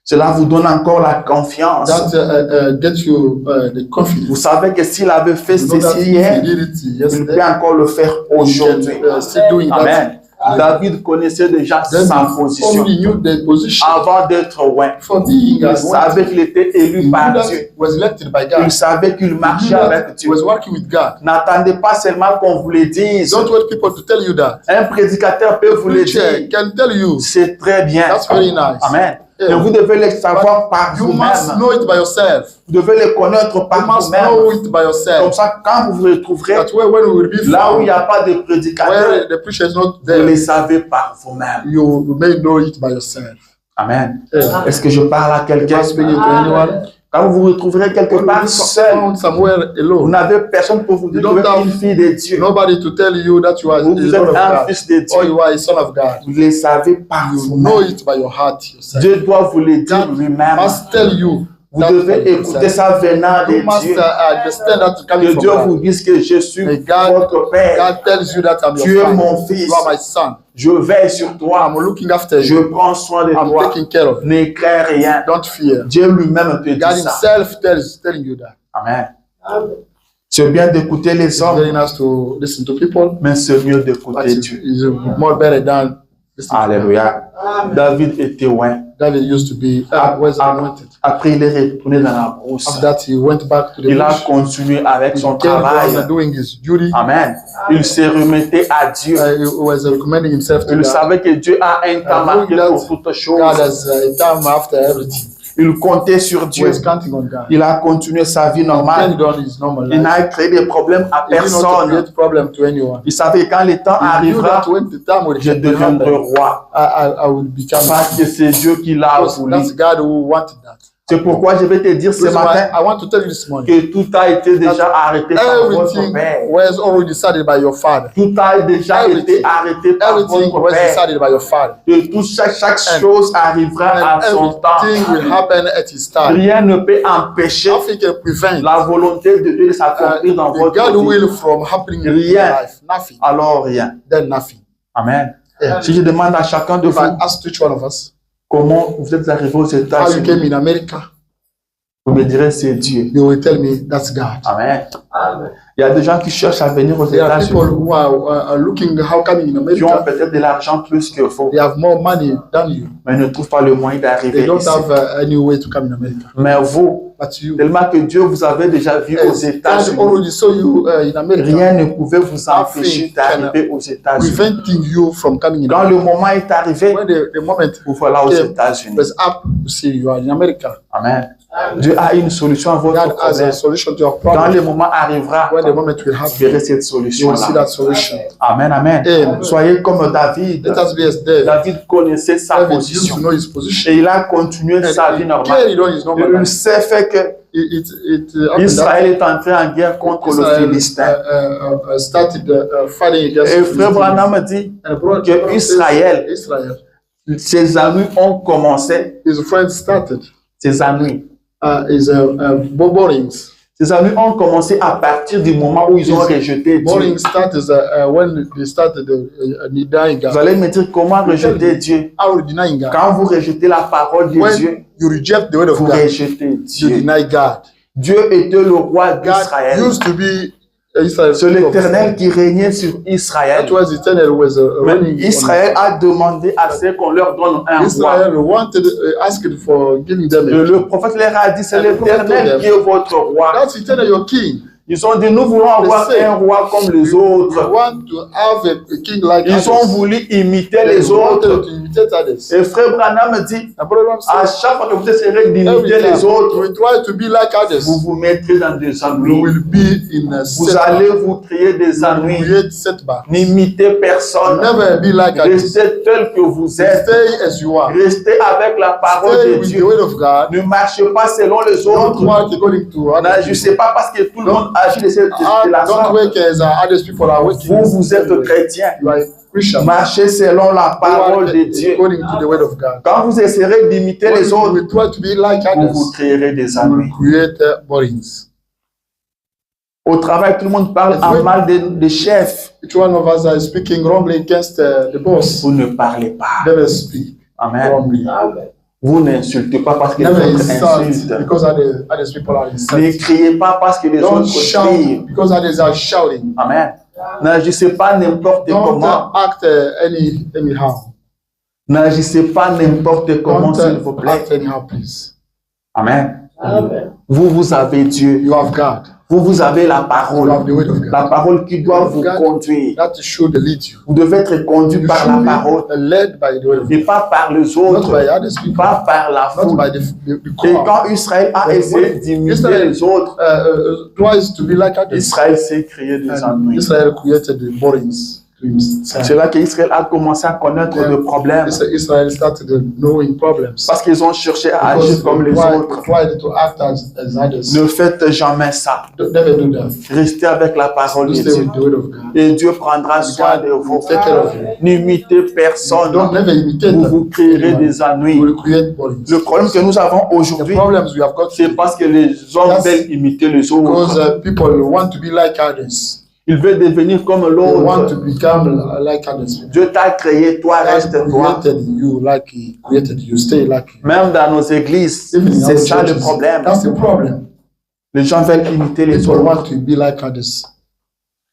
Cela vous donne encore la confiance. That gets you the Vous confidence. savez que s'il avait fait You know that ceci if hier, he did it il yesterday, peut encore le faire he aujourd'hui. can still doing that. Amen. David connaissait déjà Then sa he position only knew the position avant d'être oint. for being Il anointed. savait qu'il était He élu knew par that Dieu. he was elected by Il God. savait qu'il He knew marchait that avec he Dieu. was working with God. N'attendez pas seulement qu'on vous le dise. Don't wait people to tell you that. Un prédicateur peut vous le Preacher dire. can tell you. C'est très bien. That's very nice. Amen. Yeah. Et vous devez le savoir par You must vous-même. know it by yourself. Vous devez le connaître You par must know vous-même. it by Comme yourself. ça, quand vous vous retrouverez That's where when we will be là où il n'y found, a pas de prédicateur, where the preacher is not vous there, le savez par vous-même. you may know it by yourself. Amen. Yeah. Est-ce que je parle à quelqu'un? Am I speaking to anyone? Quand vous vous retrouverez quelque When part you seul, found somewhere vous alone, n'avez personne pour vous dire que You vous don't êtes have une fille de Dieu. nobody to tell you that you are a Vous êtes son of un God fils de or Dieu. you are a son of God. Vous le savez par You vous-même. know it by your heart yourself. Dieu doit vous le dire God lui-même. must tell you. Vous that devez by écouter yourself. ça venant You de must Dieu. understand that coming Que from Dieu God. vous dise que je suis And God, votre Père. God tells you that I'm Tu your es father. mon fils. You are my son. Je veille sur toi. I'm looking after Je you. prends soin de I'm toi. taking care of you. Ne crains rien. Don't fear. Dieu lui-même te dit God ça. himself telling you that. Amen. C'est bien d'écouter les It's very hommes, nice to listen to people, mais c'est mieux but d'écouter Dieu. it's more better than listening to them. Alléluia. David était loin. David used to be was anointed. Après, il est retourné dans la brousse. After that, he went back to the Il a bush. continué avec He son came travail. down doing his duty. Amen. Il se remettait à Dieu. He was recommending himself to Il God. savait que Dieu a un temps marqué pour toutes God choses. has a time after everything. Il comptait sur He Dieu. was counting on God. Il a continué sa vie He normale. on his normal Il life. n'a créé des problèmes à He did not personne. create problem to anyone. Il savait que quand le temps He knew arrivera, that when the time will je deviendrai roi. I will become. Parce que c'est Dieu qui l'a Because voulu. that's God who wanted that. C'est pourquoi je vais te dire ce This is why matin I want to tell you this morning. que tout a été déjà arrêté par votre Everything Père. was already decided by your father. Tout a déjà Everything. été arrêté par Everything votre was Père. decided by your father. Que chaque chose arrivera à And son temps. everything will happen at his time. Rien ne peut empêcher Nothing can prevent la volonté de Dieu de s'accomplir dans the votre God vie. will from happening in your Rien. life. Nothing. Alors rien. Then nothing. Amen. Yeah. Si je demande à chacun de If vous I ask each one of us comment vous êtes arrivé aux how you came États-Unis, in America, Vous me direz, c'est Dieu. They will tell me that's God. Amen. Il y a des gens qui cherchent à venir aux There are people États-Unis, who are looking how coming in qui ont America. peut-être de l'argent plus que vous, They have more money than you. mais ne trouvent pas le moyen They d'arriver don't ici. have any way to come in America. Mais vous, But you, tellement que Dieu vous avait déjà vu aux God États-Unis, already saw you in America, rien ne pouvait vous empêcher d'arriver aux États-Unis. preventing you from coming in Quand America. le moment est arrivé, When the moment vous voilà aux came, États-Unis. was up to see you are in America. Amen. Dieu a une solution à votre God has problème. a solution to your Quand problem. le moment arrivera, When the moment will vous happen, verrez cette you will see solution-là. that solution. Amen, amen. Amen. Soyez comme David. Let us be as David. David connaissait sa David used position. to know his position. Et il a continué sa vie And normale. carried on his normal Il life. sait fait que Happened Israël est entré en guerre contre le Israel Philistin. started fighting against Et the frère Philistines. Branham dit And brother que says Israël, Israel, ses ennuis ont commencé. his friends started Ses ennuis. his borings. Ses ennuis ont commencé à partir du moment où ils ont rejeté Dieu. Boring started when they started denying Vous God. allez me dire comment rejeter Dieu. How denying God? Quand vous rejetez la parole de When Dieu, you reject the word of vous God, rejetez you Dieu. deny God. Dieu était le roi God d'Israël. used to be Israel. C'est l'Éternel qui régnait sur Israël. That was eternal was Mais reigning. Israël a demandé à ce qu'on leur donne un roi. Israel wanted asked for giving them Et a le prophète leur a dit, c'est And the prophet told l'Éternel them, qui est votre roi. That's eternal, your king. Ils ont dit, nous voulons avoir They say, un roi comme les We autres. want to have a king like Ils ont others. voulu imiter They les wanted autres. to imitate others. Et frère Branham dit, And brother Ram à says, chaque fois que vous essayerez every d'imiter les time autres, we try to be like others, vous vous mettrez dans des we ennuis. will be in a Vous allez vous créer des ennuis. create setback. N'imitez personne. Never be like others. Restez tel que vous êtes. Stay as you are. Restez avec la parole Stay de with the Dieu. word of God. Ne marchez pas selon les Don't autres. work according to others. N'agissez pas parce que tout le monde agit de la Don't sorte. work as others people are working. Vous êtes chrétien. You are a Christian. Marchez selon la parole de Work Dieu. according to the word of God. Quand vous essayerez d'imiter When les autres, we try to be like vous vous others, créerez des we ennuis. will create borings. Au travail, tout le monde parle en mal des chefs. Each one of us are speaking wrongly against the boss. Vous ne parlez pas. Never speak Amen. wrongly. Vous n'insultez pas parce que les Never autres insult insultent. because others people are Ne insulting. criez pas parce que les Don't autres crient. shout because others are shouting. Amen. N'agissez pas n'importe Don't comment. act anyhow. N'agissez pas n'importe comment, Don't s'il vous plaît. act anyhow, please. Amen. Vous avez Dieu. You have God. Vous avez la You parole. have the word of God. La parole qui doit vous God. conduire. That should lead you. Vous devez être conduit You par la should parole be led by the word of God. et pas par les Not autres, by others people. pas par la Not foule. by the Et crowd. quand Israël a essayé d'imiter Israel, les autres, tries to be like others. Israël s'est créé des And ennuis. Israel created the borings. C'est là qu'Israël a commencé à connaître des problèmes Israel started knowing problems. parce qu'ils ont cherché à agir comme les autres. Tried to act as others. Ne faites jamais ça. Never do that. Restez avec la parole de Stay Dieu. with the word of God. Et Dieu prendra soin de vous. Take care of you. N'imitez personne. Don't never imitate Vous them. vous créerez You des ennuis. will create borings. Le problème que nous avons The aujourd'hui, problems we have got c'est parce que les hommes Yes. veulent imiter les because autres. people want to be like others. Ils veulent devenir comme They want to l'autre. become like others. Dieu t'a créé, toi God reste toi. created you like He created you. Stay like you. Même dans nos églises, Even in c'est our ça le churches, problème. That's the problem. Les gens veulent imiter les People autres. want to be like others.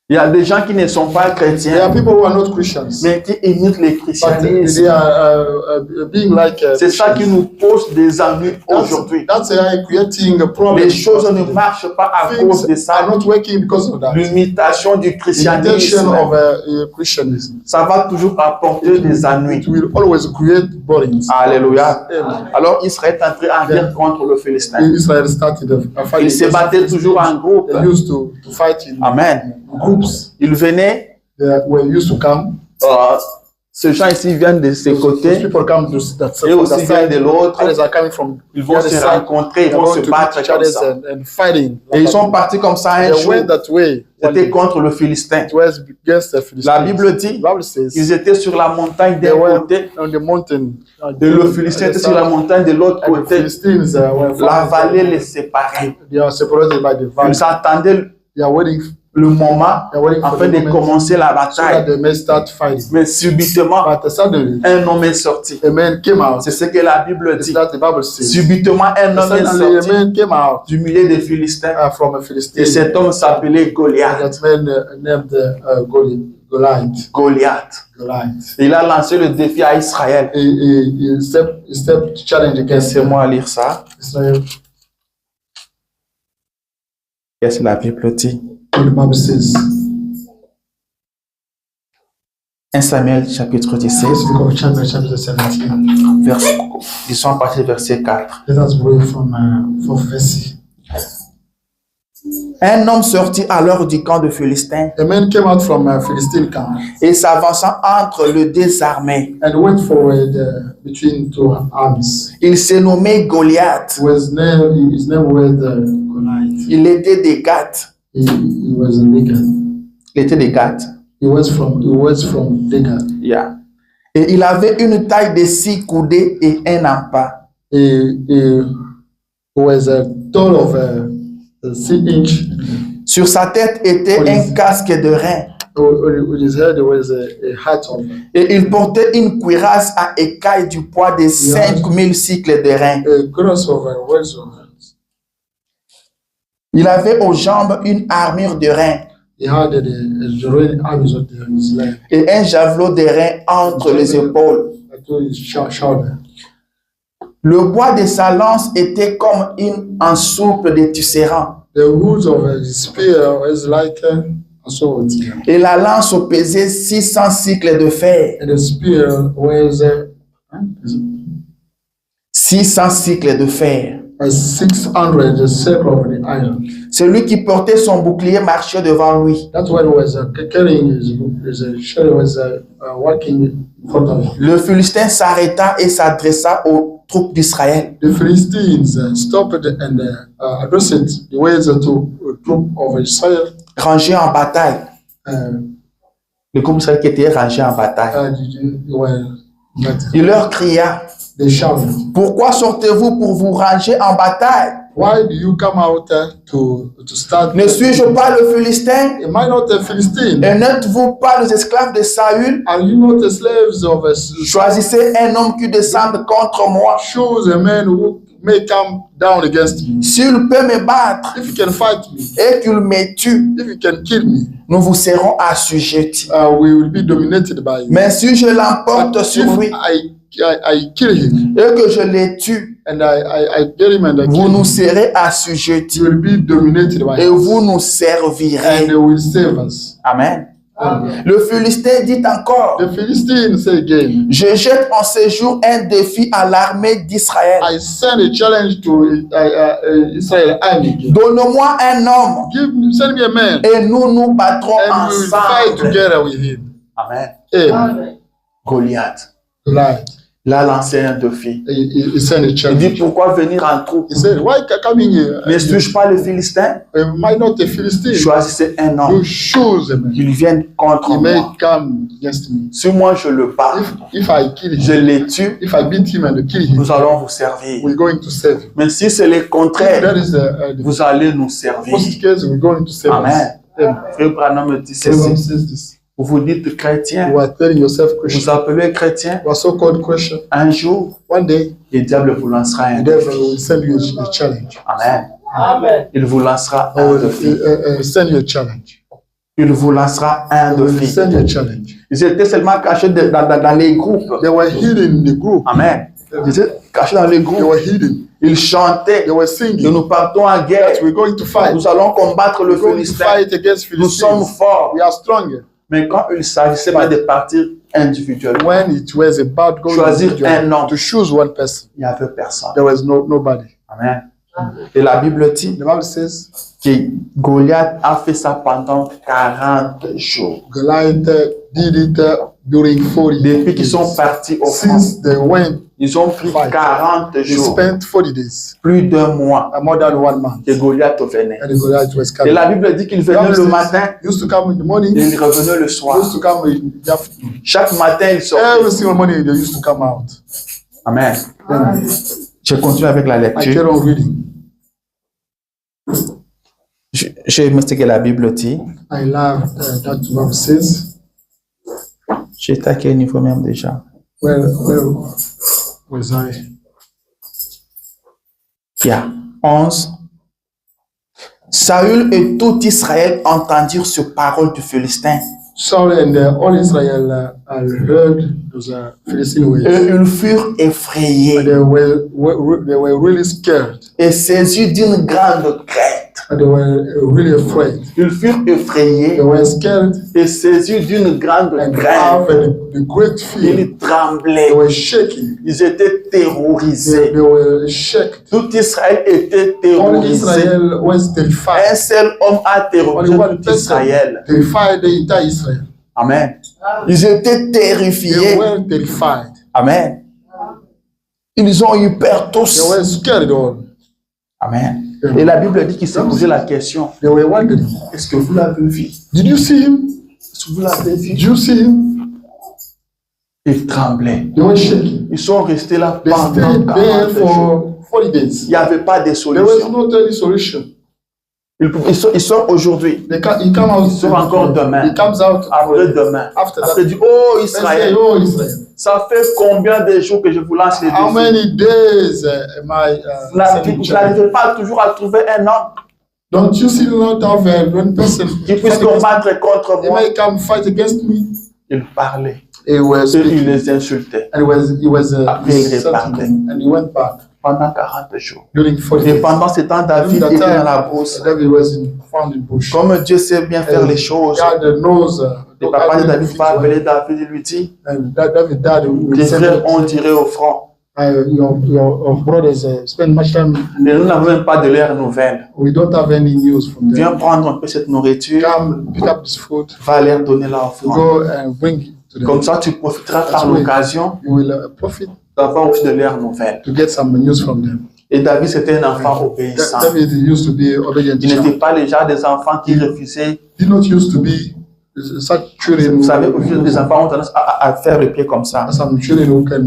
Il y a des gens qui ne sont pas There are chrétiens, people who are not Christians, mais qui imitent les but christianismes. they are being like. C'est ça qui Christians. nous pose des ennuis aujourd'hui. That's creating a problem. Les choses ne marchent pas à cause de Things are ça. not working because of that. L'imitation du Imitation christianisme, of Christianism. ça va toujours apporter des ennuis. It will always create borings. Alléluia. Amen. Alors Israël est entré en guerre contre le Philistin. Israel started a fight. Ils se battaient toujours en groupe. They used to fight in Amen. groups. Ils venaient, They were used to come. ces gens ici viennent de ces Those côtés, people come to that et from aussi that viennent de side. l'autre. Others are coming from Ils the vont other se side. rencontrer, ils They're vont se going to battre meet each comme other ça. and fighting. Et ils sont partis comme ça un They jour. went that way. One C'était day. contre le Philistin. It was against the Philistines. La Bible dit, The Bible says ils étaient sur la montagne they d'un were côté, on the mountain. et le Philistin était sur la montagne de l'autre And the côté. Philistines were La vallée les séparait. They are separated by the valley. Ils attendaient They are waiting le moment They're waiting for afin the de moment commencer la so that bataille. they may start fighting. Mais subitement, But suddenly, un homme est sorti. a man came out. C'est ce que la Bible It's dit. that the Bible says. Subitement, un homme est Suddenly, a sorti man came out du milieu des Philistins. from a Et Philistine. cet homme s'appelait And Goliath. that man named Goliath. Goliath. Goliath. Il a lancé le défi à Israël. He stepped to challenge against Laissez-moi lire ça. Israel. Qu'est-ce que la Bible dit? The Bible says, 1 Samuel chapitre 17, let's go chapter 17. disons à partir du verset 4. Let us read from 4th verse. Un homme sortit alors du camp de Philistins A man came out from a Philistine camp et s'avançant entre les deux armées. and went forward between two armies. Il s'est nommé Goliath. His name was Goliath. Il était de Gath. He was a nigger. Il était de Gath. He was from Gath. Yeah. Et il avait une taille de 6 coudées et un empas. He was a tall of 6 inch. Sur sa tête était un casque de rein. On his head was a hat of. Et il portait une cuirasse à écailles du poids de 5000 cycles de rein. A cross of words of. Il avait aux jambes une armure de rein He had the royal armies on his leg. et un javelot de rein entre les épaules. To his shoulder. Le bois de sa lance était comme une ensoupe de tisserand. The wood of his spear was like a sword. Et la lance pesait 600 cycles de fer. And the spear was 600 cycles de fer. 600 the circle of the iron. Celui qui portait son bouclier marchait devant lui. That one was carrying his shield was walking in front of him. Le Philistin s'arrêta et s'adressa aux troupes d'Israël. The Philistines stopped and addressed the ways to a troop of Israel. Rangés en bataille. Le groupe d'Israël qui était rangé en bataille. Il leur cria, They shouted, pourquoi sortez-vous pour vous ranger en bataille? why do you come out to start? Ne suis-je pas le Philistin? Am I not a Philistine? Et n'êtes-vous pas les esclaves de Saül? Are you not the slaves of a Choisissez un homme qui descende contre moi. Choose a man who may come down against me. S'il peut me battre If you can fight me, et qu'il me tue, if you can kill me, nous vous serons assujettis. we will be dominated by you. Mais si je l'emporte But sur lui I kill him et que je le tue, and I get him and I vous kill nous him, serez assujettis you will be dominated by et us. vous nous And servirez. they will save us. Amen. Amen. Le Philistin dit encore, The Philistines say again, je jette en ce jour un défi à l'armée d'Israël. I send a challenge to Israel army. Donne-moi un homme Send me a man et nous battrons and we will fight ensemble. together with him. Amen. Amen. Goliath, Right. il a lancé un défi. He sent a Il dit, challenge. pourquoi venir en troupe? He said, why coming here? Ne suis-je pas le Philistin? Am I not a Philistine? Choisissez un homme You choose a man. qu'il vienne contre He may moi. come against me. Si moi je le bats, If I kill je him, le tue, if I beat him and kill him, nous allons vous servir. we're going to save him. Mais si c'est le contraire, That is the vous allez nous servir. first case, we're going to save Amen. us. Amen. Frère Branham me dit Everyone ceci. says this. Vous vous dites chrétien, You are telling yourself vous Christian. appelez chrétien. You are so-called Christian. Un jour, One day, le diable vous lancera un the défi. devil will send you a challenge. Amen. Amen. Il vous lancera Or un will défi. send you a challenge. Il vous lancera un Or will défi. send you a challenge. Ils étaient seulement cachés dans les groupes. They were hidden in the group. Amen. Ils étaient cachés dans les They groupes. were hidden. Ils chantaient. They were Et singing. nous partons en guerre. We're going to fight. Nous allons combattre le We're going to Philistin. fight against Nous sommes Philistines. forts. We are stronger. Mais quand il s'agissait pas de partir individuellement, When it was about going choisir to un homme, to choose one person, il n'y avait personne. there was nobody. Amen. Et la Bible dit The Bible says que Goliath a fait ça pendant 40 jours. Goliath did it during 40 Depuis qu'ils days. sont partis au front, Since they went, ils ont pris 40 they jours, spent 40 days, plus d'un mois, more than 1 month. que Goliath venait. And the Goliath was Et coming. la Bible dit qu'il venait le matin He used to come in the morning, et he il revenait le soir. used to come in the afternoon. Chaque matin, il sortait. Every single morning they used to come out. Amen. Then Je continue avec la I lecture. carry on reading. J'aime ce que la Bible dit. I love that verse says. J'étais à quel niveau même déjà? Where was I? Yeah. 11. Saül et tout Israël entendirent ces paroles du Philistin. Saul and all Israel heard those Philistine words. Et ils furent effrayés They were really scared. et saisis d'une grande crainte. And they were really afraid. Ils furent effrayés They were scared et saisis d'une grande and crainte. have a great fear. Ils tremblaient. They were shaking. Ils étaient terrorisés. They were shaken. Tout Israël était All terrorisé. Israel was Un terrified. seul homme a terrorisé Only one tout person Israël. terrified the entire Israel. Amen. Ils étaient They terrifiés. were terrified. Amen. Ils ont eu peur They tous. were scared all. Amen. Et la Bible dit qu'il s'est posé la question. They were wondering, Est-ce que vous l'avez vu? did you see him? Est-ce que vous l'avez vu? Did you see him? Ils tremblaient. They were shaking. Ils sont restés là They pendant stayed 40 there jours. for 40 days. Il n'y avait pas de There was solution. not any solution. Ils sont aujourd'hui. He come out. Ils sont encore demain. He comes out Après-demain. after Après, that. dit, oh And say, Israël, oh Israel, ça fait combien de jours que je vous lance les how défis? many days am I Vous n'arrivez pas toujours à trouver un homme Don't you still not have one person qui puisse combattre contre He moi? may come fight against me? Il parlait. He was Et il speaking. les insultait And he was Après, il insulting repartait. them. And he went back pendant 40 jours. during 40 Et days. pendant ce temps, David During était that dans la time, brousse. David was found in bush. Comme Dieu sait bien faire les choses, God knows. le papa de David va appeler David et lui dit, And David died. tes frères ont tiré au front. Your brothers spend much time. Et nous n'avons même pas de leurs nouvelles. We don't have any news from Viens them. prendre un peu cette nourriture, Come pick up this food. va leur donner leur offrande. Go and bring it to them. Comme ça, tu profiteras par l'occasion You will profit d'avoir aussi de leurs nouvelles. to get some news from them. Et David, c'était un enfant obéissant. David used to be obedient. Il n'était pas le genre des enfants qui refusaient. Did not used to be such children. Vous savez, aujourd'hui, les enfants ont tendance à faire le pied comme ça. Some children who can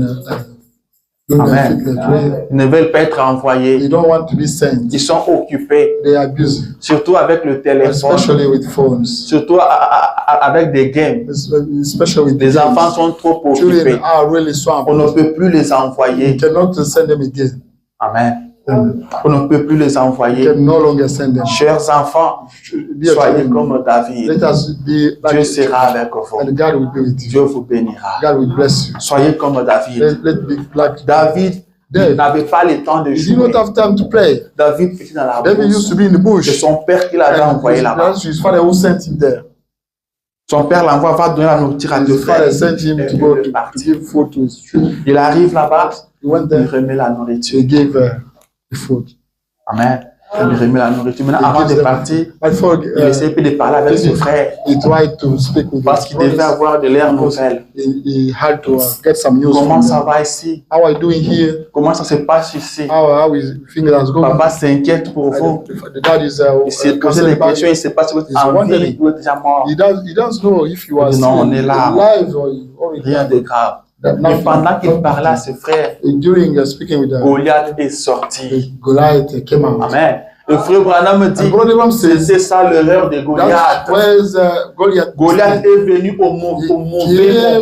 do their Amen. feet that way. Ils ne veulent pas être They envoyés. don't want to be sent. Ils sont occupés, They are busy, surtout avec le téléphone, especially with phones, surtout avec des games. especially with Les enfants sont trop children occupés. are really swamped. On ne peut plus les You envoyer. cannot send them again. Amen. On ne peut plus les You envoyer. can no longer send them. Chers enfants, Dear soyez children, comme David. let us be like Dieu sera avec vous. and God will be with you. Dieu vous bénira. God will bless you. Soyez comme David. Let be like David n'avait pas le temps de He did jouer. not have time to play. David était dans la David used brousse. to be in the C'est bush. son père qui l'avait And envoyé là-bas. his father who sent him there. Son père l'envoie, va donner la nourriture à deux His father frères. sent him Et to go il est to parti. give food to his children. Il arrive là-bas, He went il there. remet la nourriture. He gave the food. Amen. Il remet la nourriture. Maintenant, avant de partir, Before il essaie de parler avec ses frères he tried to speak with parce his qu'il devait brothers. avoir de leurs nouvelles. He had to get some news Comment from ça them. va ici? How are you doing here? Comment ça se passe ici? How is things going? Papa s'inquiète pour vous. The dad is Il s'est posé concerned des about questions, il you. ne sait pas si vous êtes He's en vie wondering. ou vous êtes déjà mort. He doesn't know if you are Il dit, non, on est still là. alive or you already Rien de grave. That Mais nothing- pendant qu'il parlait à ses frères, During speaking with Goliath est sorti. Goliath came out. Amen. Le frère Branham me And dit, Brother Ram says c'est ça l'erreur de that Goliath. was Goliath. Goliath est venu au mauvais Came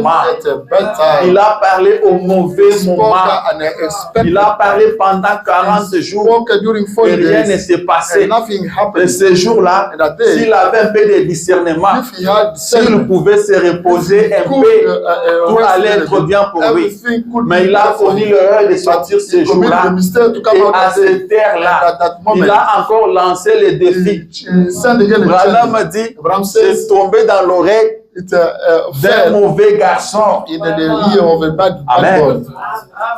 moment. at a bad time. Il a parlé au mauvais Spoke moment. unexpected. Il a parlé pendant 40 jours Spoke during 40 et rien ne days. s'est passé. And nothing Et happened. ce jour-là, And that day, s'il avait un peu de discernement, if he had s'il pouvait se reposer un peu, tout allait être bien pour lui. everything could Mais be il a better for commis him. l'erreur de sortir ce He committed jour-là. the mistake to come Et out à that day. cette terre-là, At that moment, il a encore lancé le défi. he sent again a Branham challenge. dit, Abraham c'est says tombé dans l'oreille it's d'un fell mauvais garçon. in the ear of a bad Amen. boy.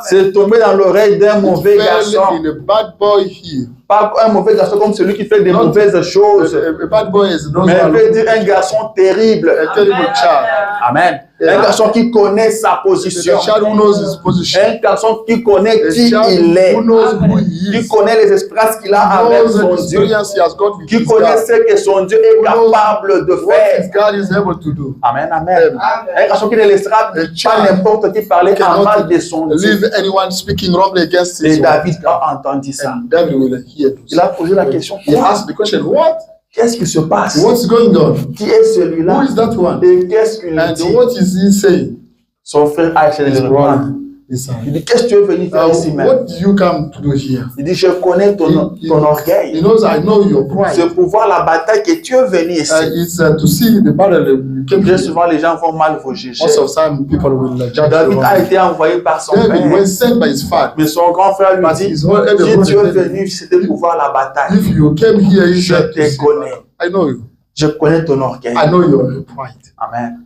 C'est tombé dans l'oreille d'un mauvais Fell garçon. in a bad boy here. Pas un mauvais garçon comme celui qui fait des Non. mauvaises choses, A bad boy is those mais who il are veut dire un garçon terrible. a terrible child. Amen. Yeah. Un garçon qui connaît sa It's position. a child who knows his position. Un garçon qui connaît A qui child il est. who knows who he Qui is. connaît les expériences qu'il a avec Knows the son Dieu. experience he has got with Qui his connaît God. ce que son Dieu est capable de What faire. his God is able to do. Amen, amen. Un garçon qui ne laissera pas child n'importe qui parler en mal de son Dieu. Leave anyone speaking wrongly against Et his David a entendu ça. And David will hear this. Il a posé la question. He asked the question, what? Qu'est-ce qui se passe? What's going on? Qui est celui-là? Who is that one? Et qu'est-ce qu'il And dit? what is he saying? Son frère a essayé de His le brother. reprendre. His son. Il dit, qu'est-ce que tu es venu faire ici même? What do you come to do here? Il dit, je connais ton He orgueil. knows I know your pride. C'est pour voir la bataille que tu es venu ici. It's to see the battle you came Très to. souvent, les gens vont mal vous juger. Most of the time, people will judge David you. a été envoyé par son David père. was sent by his father. Mais son grand frère lui But dit, his whole elder si tu es brother said, venu, c'était pour voir la bataille. if you came here, you Je said, te connais. I know you. Je connais ton orgueil. I know your pride. Amen.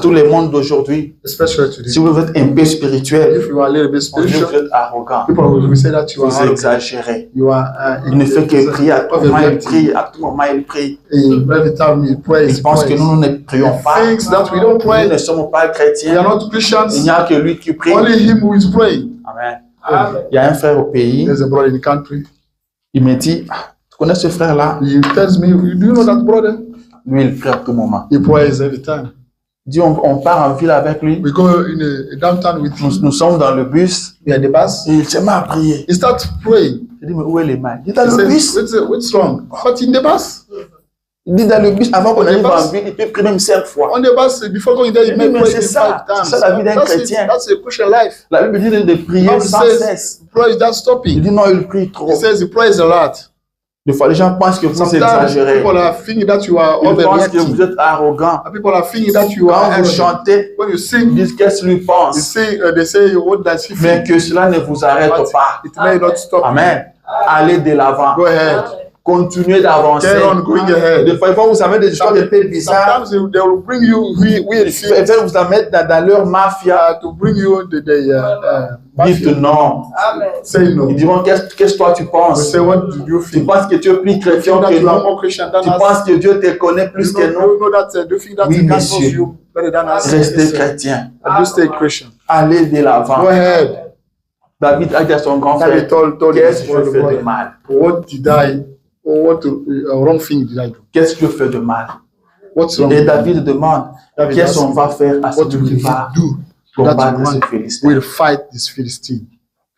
Tout le monde d'aujourd'hui, Especially today. si vous êtes un peu spirituel, If you are a little bit on dit que spiritual, vous êtes arrogant. people will say that you Vous are exagérez. you are Il ne fait que prier, à tout moment il prie, à tout moment il prie. every time you pray, Il pense que nous ne prions pas. thinks that we don't Nous pray. ne sommes pas We are chrétiens. not Il Christians. n'y a que lui qui prie. Only him who is praying. Amen. Il y a un frère au pays, There's a brother in the country. il me dit, ah, tu connais ce frère-là? He tells me, do you know that brother? Lui, il prie à tout moment. He prays every time. Il dit, on part en ville avec lui. We go in a downtown with him. Nous sommes dans le bus. We are the bus. Et il se met à prier. He starts praying. Je dis, mais où est les mains? Il dit, dans He le bus. says, what's wrong? But in the bus. Il dit, dans le bus, avant qu'on On arrive est en pas- ville, il peut prier même 5 fois. On the bus, before going there, you Oui, may mais pray c'est 5 ça. times. C'est ça la vie d'un chrétien. That's a Christian life. La Bible dit de prier Bible sans says- cesse. Prayer is not Il stopping. dit, non, il prie trop. He says he prays a lot. Des fois, les gens pensent que vous Sometimes exagérez. people are thinking that you are Ils pensent que overreacting. vous êtes arrogant. And people are thinking that you Quand are vous arrogant. chantez, When you ils sing, disent qu'est-ce qu'il lui pense. they say, what does he Mais think? que cela ne vous arrête But pas. it may not stop. Amen. Allez de l'avant. Go ahead. Continuez d'avancer. Carry on going ahead. Des fois, ils vont vous amener des histoires un peu bizarres. Sometimes they will bring you weird Ils things veulent vous amener dans leur mafia. to bring you the Dites mafia. non. Say no. Ils diront qu'est-ce que toi tu They penses? say, what do you Tu think? penses que tu es plus You chrétien think that que you are nous? more Christian than Tu us? penses que Dieu te connaît plus You que nous? know that, do you think that Oui, God knows monsieur. you better than us? Restez chrétien. And you stay Christian. Allez de l'avant. Go ahead. David a dit à son grand frère, David told qu'est-ce his que je fais de brother, mal? what did I, or what wrong thing did I do? Qu'est-ce que je fais de mal? What's wrong? Et David demande, David qu'est-ce qu'on asks, va faire à what celui will qui he va do that combattre ce one Philistin? will fight this Philistine?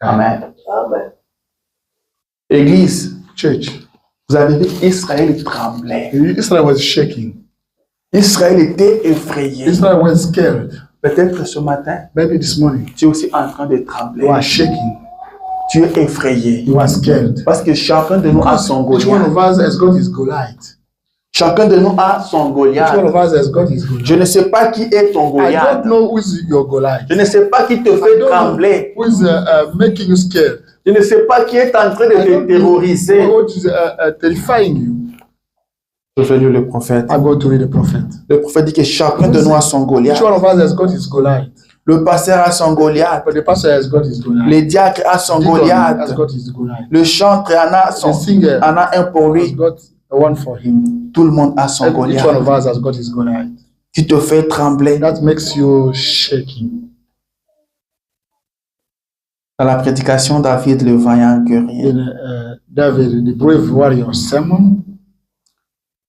Amen. Église, Church. vous avez vu, Israël tremblait. Israel was shaking. Israël était effrayé. Israel was scared. Peut-être ce matin, Maybe this morning tu es aussi en train de you trembler. are shaking. Tu es effrayé. You are scared. Parce que chacun de nous a son Each one Goliath. of us has got his Goliath. Chacun de nous a son Each one Goliath. of us has got his Goliath. Je ne sais pas qui est ton I Goliath. don't know who is your Goliath. Je ne sais pas qui te I fait don't trembler. know who is making you scared. Je ne sais pas qui est en train de I te don't know terroriser. what is terrifying you. Je vais lire le prophète. I'm going to read the prophet. Le prophète dit que chacun de nous a son Each Goliath. one of us has got his Goliath. Le pasteur a son Goliath. But the pastor has got his Goliath. Le diacre a son Deacon has Goliath. got his Goliath. Le chantre The singer en a un pour has lui. got one for him. Tout le monde a son Each one Goliath. of us has got his Goliath. Qui te fait trembler. That makes you shaking. Dans la prédication, David, le vaillant guerrier, In David, the brave warrior sermon,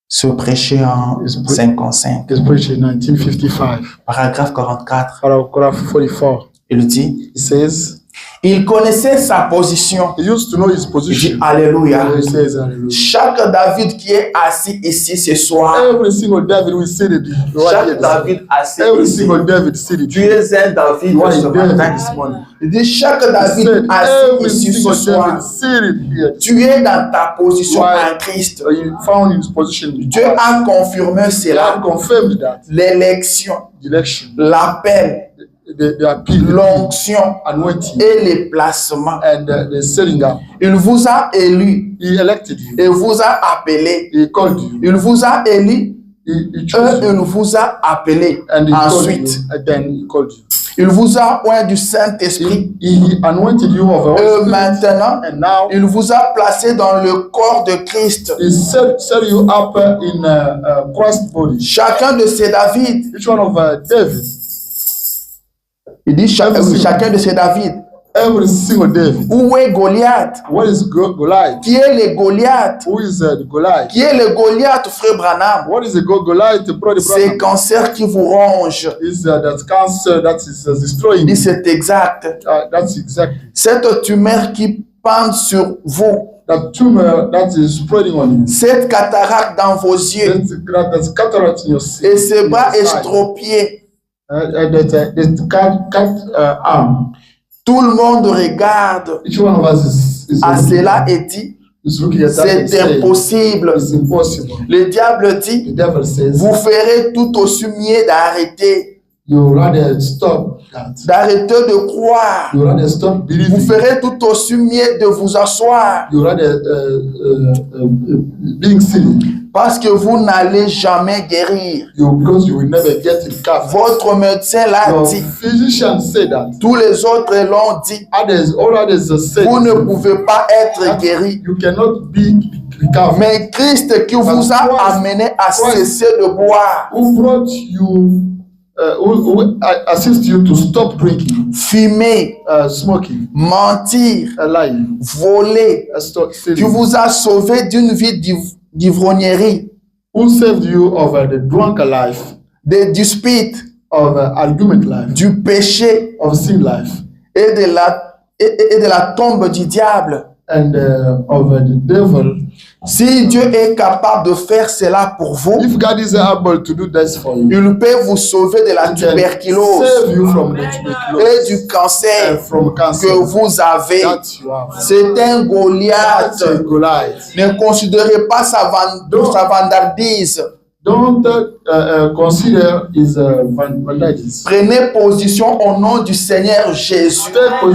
se prêchait en 55, is preached in 1955, paragraphe 44. paragraph 44. Il dit, He says, il connaissait sa position. he used to know his Il dit, position. Alléluia. He says, hallelujah. Chaque David qui est assis ici ce soir, Every single David will say it. chaque David assis Every ici, single David said it. tu es un David You are ce a David matin. this morning. Il dit, chaque He David said, assis every ici ce single soir, David said it here. tu es dans ta position Why? en Christ. He found his position. Dieu a confirmé He cela. had confirmed that L'élection, the election, l'appel, the appeal, l'onction anointing, et les placements. and the setting up. Il vous a élu He elected you. et vous a appelé. He called you. Il vous a élu He et chose you. il vous a appelé. And he called Ensuite, you. And then he called you. il vous a oint du Saint-Esprit. He anointed you of the Holy Spirit. Maintenant, And now il vous a placé dans le corps de Christ. he set you up in Christ's body. Chacun de ces David, Each one of David, il dit chacun de ces David. every single David. Où est Goliath? What is Goliath? Qui est le Goliath? Who is the Goliath? Qui est le Goliath, frère Branham? What is the Goliath? Brother C'est Branham? cancer qui vous ronge. Is that cancer that is Il destroying dit you. c'est exact. That's exactly. Cette tumeur qui pend sur vous. that tumor that is spreading on you. Cette cataracte dans vos yeux. There's cataract in your Et ce bras estropié. Arm. Tout le monde regarde Each one of us is à cela et dit, c'est impossible. Le diable dit, vous ferez tout aussi mieux d'arrêter. D'arrêter de croire. Vous ferez tout aussi mieux de vous asseoir. Parce que vous n'allez jamais guérir. Votre médecin l'a dit. Tous les autres l'ont dit. Vous ne pouvez pas être guéri. Mais Christ qui vous a amené à cesser de boire, who assist you to stop drinking, fumer, smoking, mentir, lying, voler, qui vous a sauvé d'une vie d'ivrognerie, who saved you of the drunk life, des disputes, of argument life, du péché, of sin life, et de la tombe du diable. And of the devil. Si Dieu est capable de faire cela pour vous, if God is able to do this for you, il peut vous sauver de la tuberculose et du cancer que vous avez. C'est un Goliath. Ne considérez pas sa vandardise. Don't consider his vandalism. Prenez position au nom du Seigneur Jésus et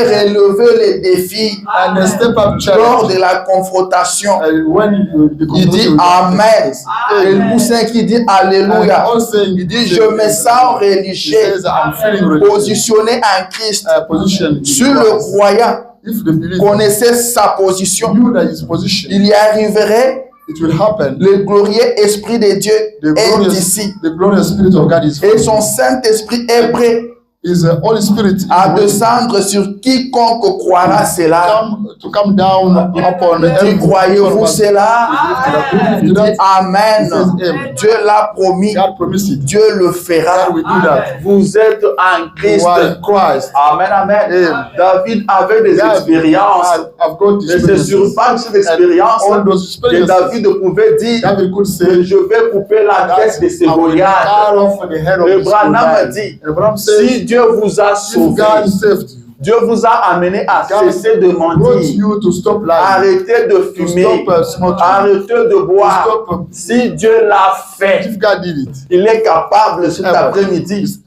relevez les défis lors de la confrontation. Il dit Amen. Et le poussin qui dit Alléluia. Il dit je me sens religieux, positionné en Christ. Sur le croyant, connaissez sa position. Il y arriverait. It will happen. Le glorieux Esprit de Dieu est ici. The glorious Spirit of God is et son Saint-Esprit est prêt à descendre sur quiconque croira cela. Croyez-vous cela? Il dit Amen. Dieu l'a promis. Dieu le fera. Vous êtes en Christ. Amen, amen. David avait des expériences. Mais c'est sur base de cette expérience que David pouvait dire que je vais couper la tête de ces Goliaths. Et Branham dit, si Dieu vous a sauvé, Dieu vous a amené à cesser de mentir, arrêtez de fumer, arrêtez de boire. Si Dieu l'a fait, il est capable cet après-midi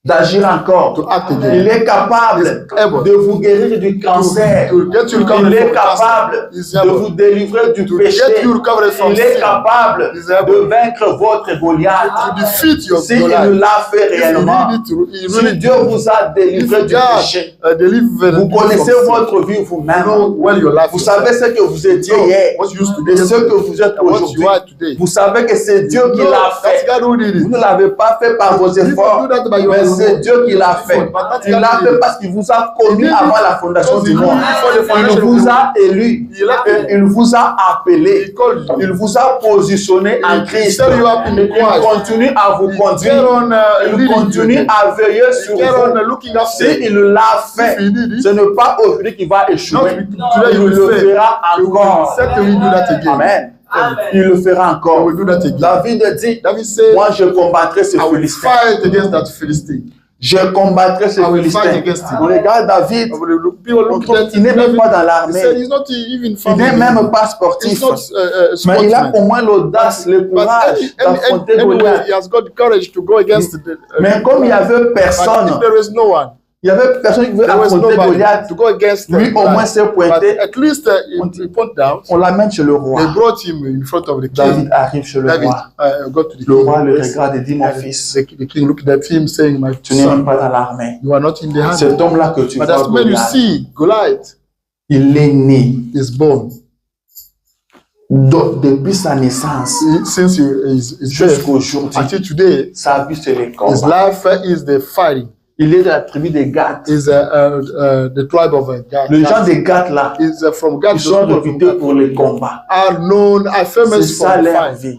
d'agir encore. Il est capable de vous guérir du cancer. Il est capable de vous délivrer du péché. Il est capable de vaincre votre Goliath. S'il l'a fait réellement, si Dieu vous a délivré du péché, vous connaissez votre vie vous-même. Vous savez ce que vous étiez hier et ce que vous êtes aujourd'hui. Vous savez que c'est Dieu qui l'a fait. Vous ne l'avez pas fait par vos efforts, mais c'est Dieu qui l'a fait. Il l'a fait parce qu'il vous a connu avant la fondation du monde. Il vous a élu. Il vous a appelé. Il vous a positionné en Christ. Il continue à vous conduire. Il continue à veiller sur vous. S'il l'a fait, ce n'est pas aujourd'hui qu'il va échouer. Il le fera encore. Amen. Il le fera encore. David dit, moi je combattrai ce Philistin. Je combattrai ce Philistin. On regarde David, il n'est même pas dans l'armée. Il n'est même pas sportif. Mais il a au moins l'audace, le courage d'affronter Goliath. Mais comme il n'y avait personne, il y avait personne qui voulait affronter Goliath. Lui au moins s'est pointé. On l'amène chez le roi. David arrive chez le roi. Le roi le regarde et dit, mon fils, tu n'es même pas dans l'armée. Cet homme-là que tu vois, Goliath, il est né. Donc, depuis sa naissance jusqu'à aujourd'hui, sa vie c'est le combat. Il est de la tribu de Gad. Les gens de Gad là, ils sont réputés pour les combats. C'est ça leur vie.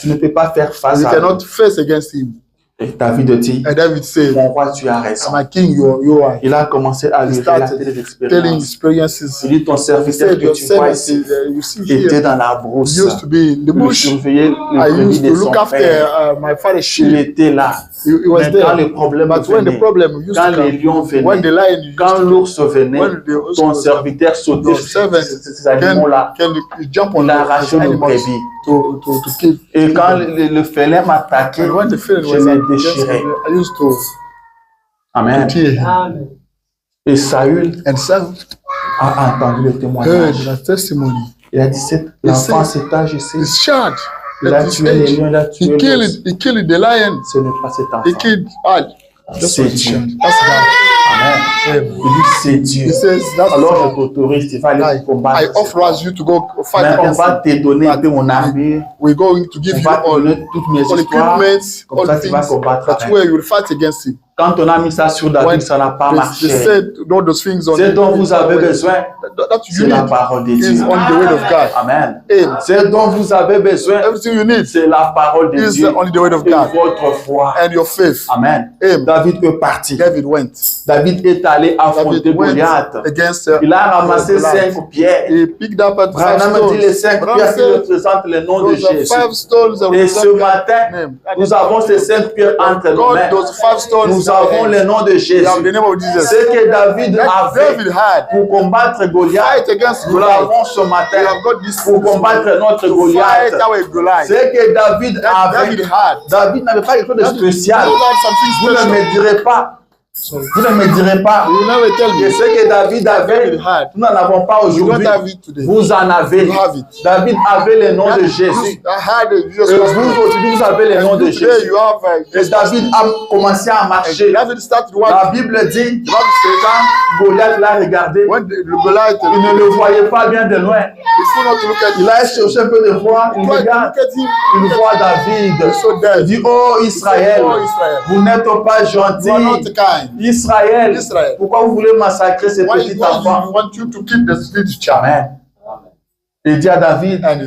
Tu ne peux pas faire face à lui. Et David dit, And David said, mon roi, tu as raison. my king, you are. Il a commencé à lui relater des Telling expériences. experiences. Il dit, ton He serviteur said, que your tu vois ici servant, you see était here, dans la brousse. used to be in the Il bush. surveillait I le brebis used de to son look after père. my father's Il sheep. était là. He was Mais there. quand les problèmes But when the venaient, problem used quand to les lions come, when the venaient, lion used quand to l'ours venait, when the ox ton was serviteur sautait your sur servant ces animaux-là. can jump on Il a arraché the le animals brebis. to kill. Et quand le félin m'attaquait, And when the field je was les against déchirais. me, I used to Amen. kill him. Et Saül And Saul a entendu le heard témoignage. the testimony. Il a dit, l'enfant cet âge ici, His child, il a at his tué les age, lions, il a tué l'ours. he killed the lion. Ce n'est pas cet He enfant. killed That's C'est what his Dieu. child. That's Amen. God. Il dit, c'est Dieu. He says that's Alors je t'autorise, tu vas aller combattre. I authorize you to go fight Mais on against va him. te donner un peu mon armure. We're going to give On you va te all donner toutes mes equipment, histoires. Comme all ça, tu vas things combattre that avec. way you will fight against him. Quand on a mis ça sur David, When ça n'a pas they marché. said all those things on Ce dont vous avez that besoin, you c'est la need parole de is Dieu. on the word of God. Amen. Amen. Ce dont vous avez besoin, Everything you need c'est la parole de is Dieu only the word of et God votre foi. and your faith. Amen. Amen. David est parti. David went. David est allé affronter David went Goliath. against Il a ramassé Goliath. 5 pierres. He picked up at five Branham dit les stones. 5 Branham pierres qui said, représentent le nom de those are Jésus. 5 stones that Et ce represent matin, God's name. nous avons ces 5 pierres entre nos God, mains. those 5 stones. Nous avons le nom de We Jésus. have the name of Jesus. Ce que David That avait David had pour combattre Goliath, fight against nous Goliath. l'avons ce We matin have got this pour combattre notre to Goliath. fight our Goliath. Ce que David That David avait, had. David n'avait pas quelque chose de spécial. He had something Vous ne special. me direz pas. Sorry. Vous ne me direz pas You will never tell que me. ce que David avait, David had. nous n'en avons pas You don't aujourd'hui. have it today. Vous en avez. You have it. David avait le nom de Jésus. I had it. Jesus Et Christ. vous aujourd'hui, vous avez le nom de Today Jésus. you have Et David a commencé à marcher. David started La walking. Bible dit, The Bible says quand Goliath l'a regardé, when the Goliath, il ne le voyait pas bien de loin. he could not look at Il a cherché un peu de voir, il Look regarde, at him. il voit David. So Il dead. dit, oh Israël, Oh, Israel. vous n'êtes pas You are not gentil. kind. Israël, Israël. pourquoi vous voulez massacrer ce Why petit you enfant? want you to keep the little child? Amen. Il dit à David, And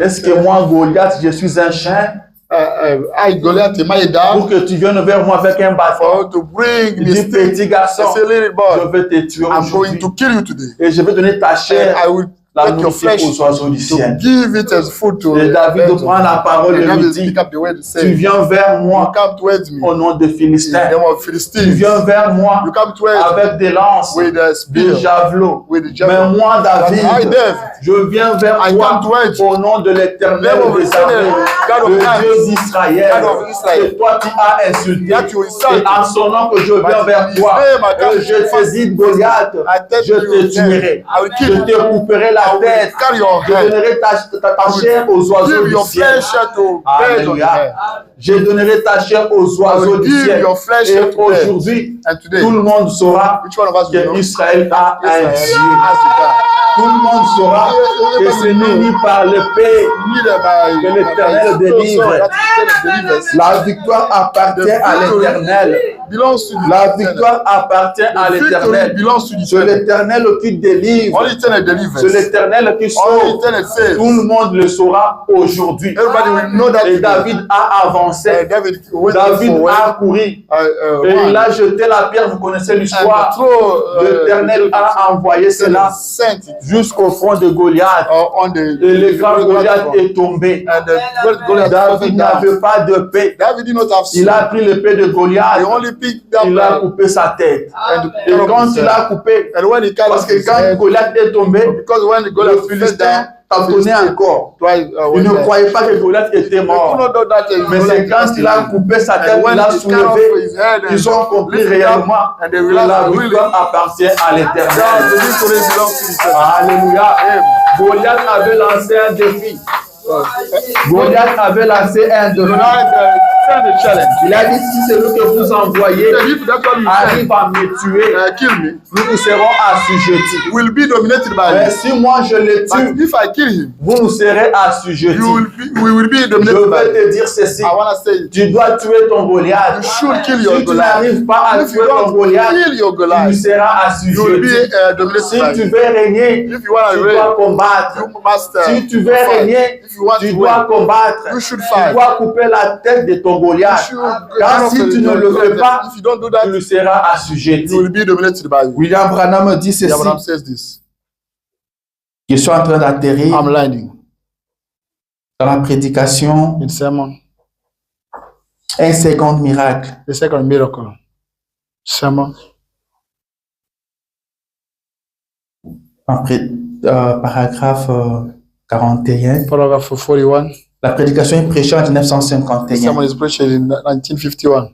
est-ce que moi, Goliath, je suis un chien I Goliath my pour dad que tu viennes vers moi avec un bâton? for to bring Il me dit, stick. petit garçon, I say, little je boy, vais te tuer I'm going aujourd'hui to kill you today. et je vais donner ta And chair, I will la take your nourriture flesh aux oiseaux du to ciel. give it as food to Et David birds. prend la parole And et lui David dit, pick up the word and tu say, viens vers you moi come towards me au nom de in the Philistins. name of Tu Philistines. viens vers moi You come towards me avec des lances, with a des spear, javelots. with the Mais javelin. moi, I, David, David, je viens vers I toi come towards you. au nom de l'Éternel Name of des the armées, God of le armies, Dieu d'Israël, God of Israel, que toi tu as insulté. that you insulted. Et en son nom que je viens But vers in his toi, name I come je te dis Goliath, I tell je you te tuerai, I will je kill you. te couperai la I will tête, carry your je head. donnerai ta chair aux oiseaux Give du your ciel. flesh to birds on the Alléluia. head. Je donnerai ta chair aux I oiseaux will du give ciel. your flesh Et to birds. aujourd'hui, And today, tout le monde saura which one of us will know? que Israël a un Israel Dieu. has a God. Tout le monde saura que ce n'est ni par l'épée Neither by que l'Éternel délivre. that the Lord delivers. La victoire appartient à l'Éternel. Belongs to the La Eternal. victoire appartient à The victory l'Éternel. belongs to the C'est Eternal. l'Éternel qui délivre. Only Eternal delivers. C'est l'Éternel qui Only sauve. Eternal saves. Tout le monde le saura aujourd'hui. Everybody will know that. Et David a avancé. David went David forward. a couru. Et One. il a jeté la pierre. Vous connaissez And l'histoire. throw, L'Éternel a envoyé cela sent it jusqu'au front de Goliath. on the. Et le grand Goliath est tombé. And the great Goliath David fell down. n'avait pas de paix. David did not have Il a pris l'épée de Goliath. He only picked up Il a coupé sa tête. and Et quand il a coupé, and when he cut parce off que his quand head, Goliath est tombé, because when the le Goliath fell Philistin down, tâtonnait encore. twice, Il ne when croyait pas que Goliath était they could mort. not know that Mais c'est quand il a coupé sa tête, and when il a he cut off soulevé, his head and ils ont compris lifted up, réellement and they que realized la that really victoire appartient à the l'Éternel. victory belongs to the Eternal. Alléluia. Goliath avait lancé un défi. Goliath avait lancé un défi. Send a challenge. Il a dit, si c'est lui que vous envoyez If that's what you arrive à me tuer, kill me, nous nous serons assujettis. will be dominated by Mais me. si moi je le But tue, if I kill him, vous nous serez assujettis. we will be Je dominated by vais him. te dire ceci. I want to say, Tu dois tuer ton Goliath. you should kill your Si tu Goliath. n'arrives pas à If you tuer ton don't Goliath, kill your tu Goliath, seras you will be assujetti. dominated Si by tu him. veux régner, If you want tu to dois reign, combattre. you must Si tu veux fight. régner, If you want tu to dois win, combattre. you should Tu fight. dois couper la tête de ton ton Goliath. Car si tu ne le fais pas, tu le seras assujetti. William Branham dit ceci. Je suis en train d'atterrir dans la prédication. Un second miracle. The second miracle. Sermon. Paragraphe 41. Paragraph 41. La prédication est prêchée en 1951. The sermon is preached in 1951.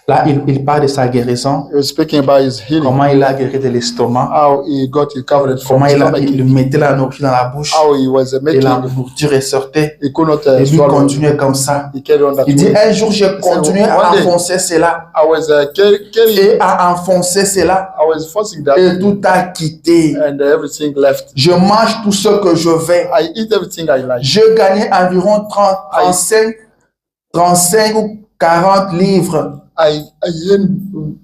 Là, il parle de sa guérison. He was speaking about his healing. Comment il a guéri de l'estomac. How he got recovered from Comment stomach. il mettait la nourriture dans la bouche. How he was Et making la nourriture sortait. he could not Et lui swallow. continuait comme ça. He carried on that Il dit, way. un jour, j'ai continué à enfoncer cela. I was carrying. Et à enfoncer cela. I was forcing that. Et tout a quitté. And everything left. Je mange tout ce que je vais. I eat everything I like. Je gagnais environ 35 ou 40 livres. I earn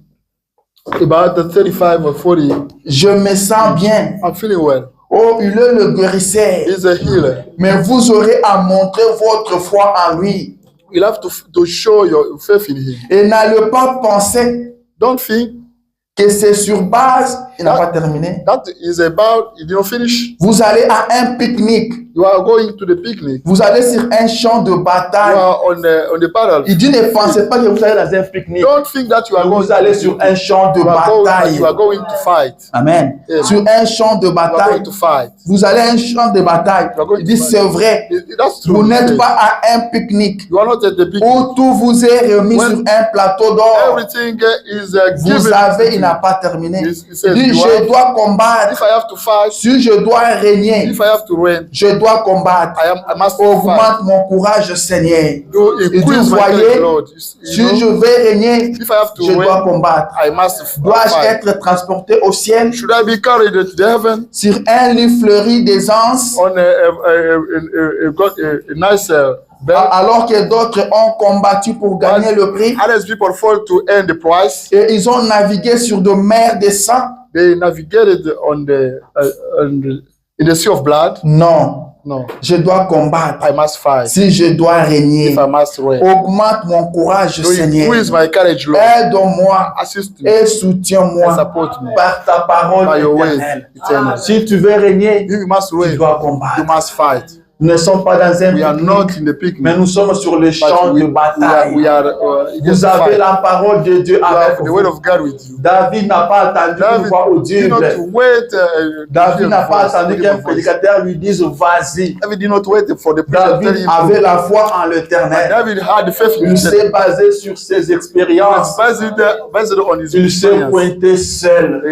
about 35 or 40. Je me sens bien. I'm feeling well. Oh, il est le guérisseur. He's a healer. Mais vous aurez à montrer votre foi en lui. You'll have to show your faith in him. Et n'allez pas penser Don't think que c'est sur base. Il n'a pas terminé. that is about, you didn't finish. Vous allez à un pique-nique. You are going to the picnic. Vous allez sur un champ de You bataille. are on the battle. Il dit ne pensez pas que vous allez dans un pique-nique. Don't think that you are going Vous allez sur un champ de bataille. you are going to fight. Amen. Amen. Sur un champ de You are bataille. going to fight. Vous allez à un champ de bataille. You are going Il to dit fight. c'est vrai. That's true. Vous n'êtes pas à un pique-nique You are not at the picnic. où tout vous est remis When sur un plateau d'or. Everything is Vous given. savez, il n'a pas terminé. He Il says, dit, je dois combattre. if I have to fight, Si je dois régner, if I have to reign, je dois combattre. I must fight. Augmente mon courage, Seigneur. Do Il dit, increase my voyez, courage, Lord. si je vais régner, If I have to je dois reign, combattre. I must Dois-je fight. être transporté au ciel Should I be carried to the heaven sur un lit fleuri d'aisance on a nice bed? alors que d'autres ont combattu pour gagner le prix Others people fall to earn the price. et ils ont navigué sur de mers de sang? They navigated in the sea of blood. Non, No, je dois combattre. I must fight. Si je dois régner, If I must reign, augmente mon courage, do Seigneur. increase my courage, Lord. Aide-moi Assist me et and soutiens-moi support me par ta parole by your ways éternelle. eternal. Si tu veux régner, If you must tu reign, dois you combattre. must fight. Nous ne sommes pas dans un We are pique-nique, not in the mais picnic, nous sommes sur le champ but de we bataille. are Vous avez la parole de Dieu you avec have the word vous. of God with you. David n'a pas attendu une David voix did not audible. wait. David n'a pas attendu qu'un voice. prédicateur lui dise vas-y. David did not wait for the preacher to tell David him. avait la foi en l'éternel. David had the faith in Il himself. s'est basé sur ses expériences. Based on his Il s'est experience. pointé seul.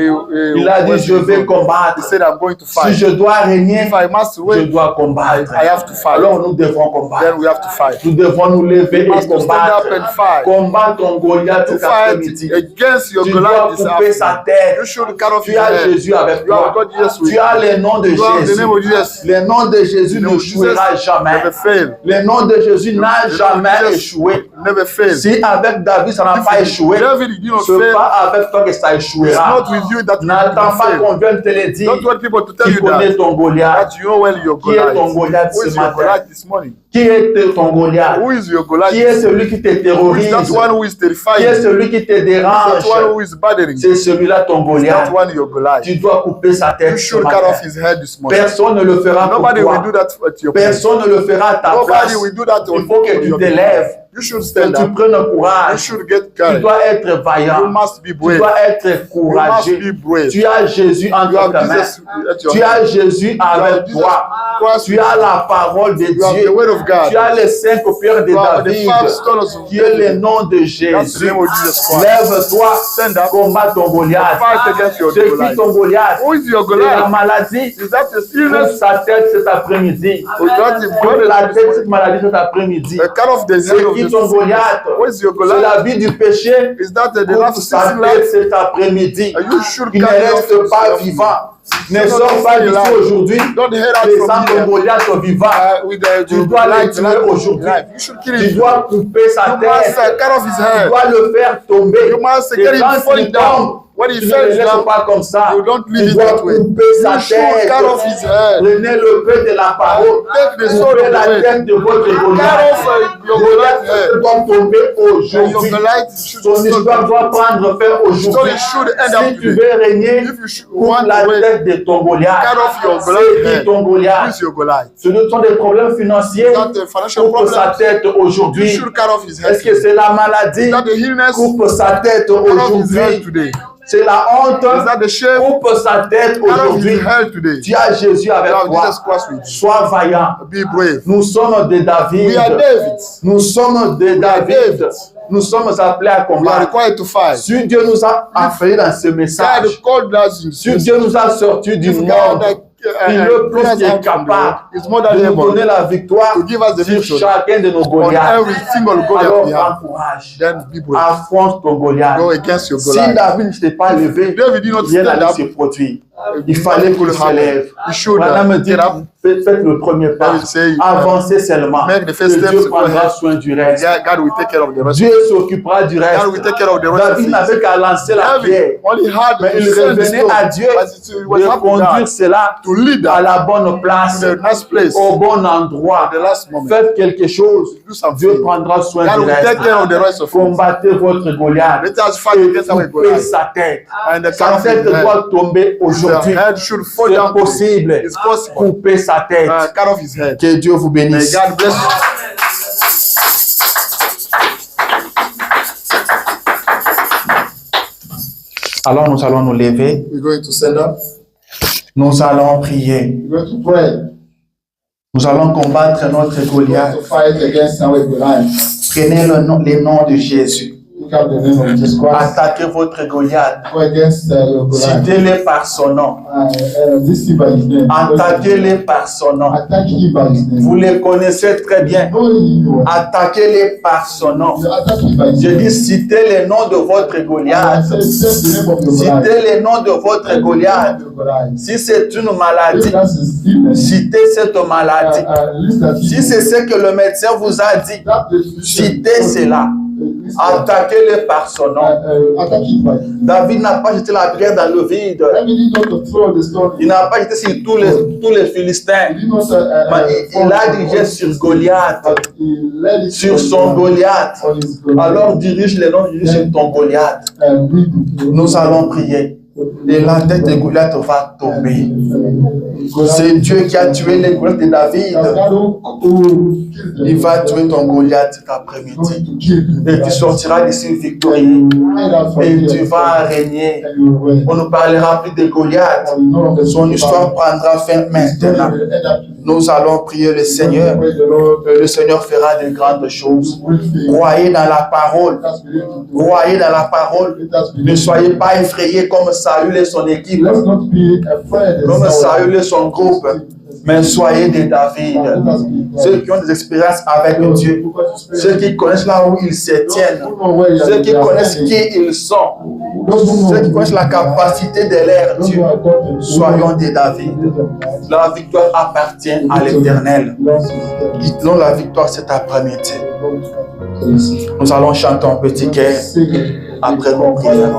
Il a dit je vais He combattre. said, I'm going to Si fight. je dois régner, If I must je wait, dois combattre. I have to fight. Alors nous devons combattre. Then we have to fight. Nous devons nous lever We et must stand combattre. up and fight. Combat ton Goliath To cet fight après-midi. against your Tu dois Goliath this couper sa afternoon. tête. You should cut off Tu your as head. Jésus avec You have toi. got Jesus with Tu as le nom de You have the Jésus. name of Jesus. Le nom de Jésus The ne name of Jesus échouera jamais. never fail. Le nom de Jésus n'a The name of jamais Jesus échoué. Never fail. Si avec David ça n'a pas échoué, David did not ce n'est fail. pas avec toi que ça It's échouera. not with you that you N'attends pas fail. qu'on vienne te le dire. Don't want people to tell Tu you connais that. ton Goliath. That you know well your Qui est ton Goliath. Goliath Who ce is your matin? Goliath this morning? Qui est ton Goliath? Who is your Goliath? Qui est celui qui te Who is terrorise? that one who is Qui est terrifying? celui qui te Who is dérange? that one who is bothering? C'est celui-là ton That Goliath. one your Goliath. Tu dois couper sa You tête ce should cut matin. off his head this morning. Personne ne le fera pour Nobody will do toi. that at your place. Personne ne le fera à ta Nobody place. will do that Il faut que on tu your te lèves, You should que stand tu up. prennes You courage. should get Tu courage. dois être You vaillant. must be Tu brave. dois être You must courageux. be brave. Tu as Jésus You entre have tes mains. Jesus at your Tu as hand. Jésus You have avec Jesus toi. Christ Tu as la parole de You have the Dieu. word of God. Tu as les 5 pierres de You have the David, 5 stones of qui est le nom de That's the Jésus. name of Jesus Christ. Lève-toi, Stand up. combat ton Goliath. Fight against your C'est qui Goliath. ton Goliath? Who is your C'est la Goliath? maladie. Is that a Coupe illness? sa tête cet après-midi. Or that is Coupe la tête God? cette maladie cet après-midi. Cut off the head C'est of qui the ton Goliath? What is your C'est Goliath? la vie du péché. Is that the Coupe last sa season tête life? cet après-midi. You should Il ne cut it reste off pas yourself. vivant. Ne Don't sors pas stay d'ici alive. aujourd'hui. Don't head out Les from sangs de here. Goliath vivant. With the Tu dois le tuer aujourd'hui. You should kill Tu him. dois couper sa You must tête. cut off his Tu head. dois le faire tomber. You must Et get him quand falling il down. tombe, When he Tu ne le falls laisses down, pas comme ça. you don't Tu leave it dois that way. couper sa You should tête. cut off his head. Prenez le peu de la parole. Take the sword Coupez of the la word. tête de votre Cut Goliath. off your Goliath Goliath doit tomber head. Your aujourd'hui. Goliath should Son histoire doit prendre fin So aujourd'hui. it should end Si up tu today. veux régner, If you should coupe want la to win, tête de ton Goliath. cut off your C'est Goliath qui head. ton Goliath? Who's your Goliath? Ce sont des problèmes financiers. Is that the financial Coupe problem? sa tête You aujourd'hui. should cut off his head. Est-ce que c'est la maladie? Is that the illness? Coupe sa tête Cut off his head aujourd'hui. today. C'est la honte. Is that the shame? Coupe sa tête Cut off aujourd'hui. his head today. Tu as Jésus avec You have toi. Jesus Christ with you. Sois vaillant. Be brave. Nous sommes des David. We are David. Nous sommes des David. Nous sommes appelés à We are combattre. required to fight. Si Dieu nous a appelés dans ce God message, called us in si Dieu nous a sortis du If God monde, that, il est plus brought us out from the capable world, is more de than nous able donner la victoire to give us the sur victory chacun de nos on Goliaths. every single Goliath Alors we have. prends courage. Then be brave. Affronte ton Goliath. Go against your Si Goliath. David ne s'était pas levé, David did not rien stand n'allait up. se produire. Il fallait qu'il se lève. He should Voilà me dit, get up. faites le premier pas. David say, Avancez seulement. make the Et first steps, Dieu go prendra ahead. soin du reste. Yeah, God will take care of the rest. Dieu s'occupera du reste. God will take care of the rest of David things. n'avait qu'à lancer la pierre. David only had Mais to il send the revenait stone, à Dieu but it was de up to conduire God cela to lead à them la bonne place, to the next place, au bon endroit. at the last moment. Faites quelque chose. Do something. Dieu prendra soin God du will take care of the reste. rest of it. Combattez votre Goliath. Let us fight Et against our coupez Goliath. sa tête. And the Sa tête head. doit tomber aujourd'hui. The head should fall C'est down today. possible. It's possible. Coupez sa tête. Cut off his head. Que Dieu vous May bénisse. God bless you. Alors nous allons nous lever. We're going to stand up. Nous allons prier. We're going to pray. Nous allons combattre notre We're going Goliath. to fight against our Goliath. Prenez les noms de Jésus. Pick up the name of Jesus Christ. Attaquez votre Goliath. Go against your Goliath. Citez-le par son nom. This is by his name. Attaquez-le par son nom. Attack him by his name. Vous les connaissez très bien. Know him. Attaquez-le par son nom. You attack him by his Je name. dis citez les noms de votre I Goliath. said, say the name of your Goliath. Citez les noms de votre Goliath. Your Goliath. Si c'est une If maladie, that's his illness, citez cette maladie. list that Si c'est ce que le médecin vous a dit, citez cela. Attaquez-le par son nom. Attack him by his name. David n'a pas jeté la pierre dans le vide. David did not throw the stone. Il n'a pas jeté sur tous les Philistins. He did not, Mais il a dirigé sur Goliath, but he led it sur on, son Goliath. on his Goliath. Alors dirige les noms sur ton Goliath. Nous allons prier. Et la tête de Goliath va tomber. C'est Dieu qui a tué les Goliaths de David. Il va tuer ton Goliath cet après-midi. Et tu sortiras d'ici victorieux. Et tu vas régner. On ne parlera plus de Goliath. Son histoire prendra fin maintenant. Nous allons prier le Seigneur. Le Seigneur fera de grandes choses. Croyez dans la parole. Croyez dans la parole. Ne soyez pas effrayés comme Saül et son équipe, comme Saül et son groupe, mais soyez des David. Ceux qui ont des expériences avec Dieu, ceux qui connaissent là où ils se tiennent, ceux qui connaissent qui ils sont, ceux qui connaissent la capacité de leur Dieu. Soyons des David. La victoire appartient à l'Éternel. Dites-nous la victoire cet après-midi. Nous allons chanter un petit cœur après nous prions.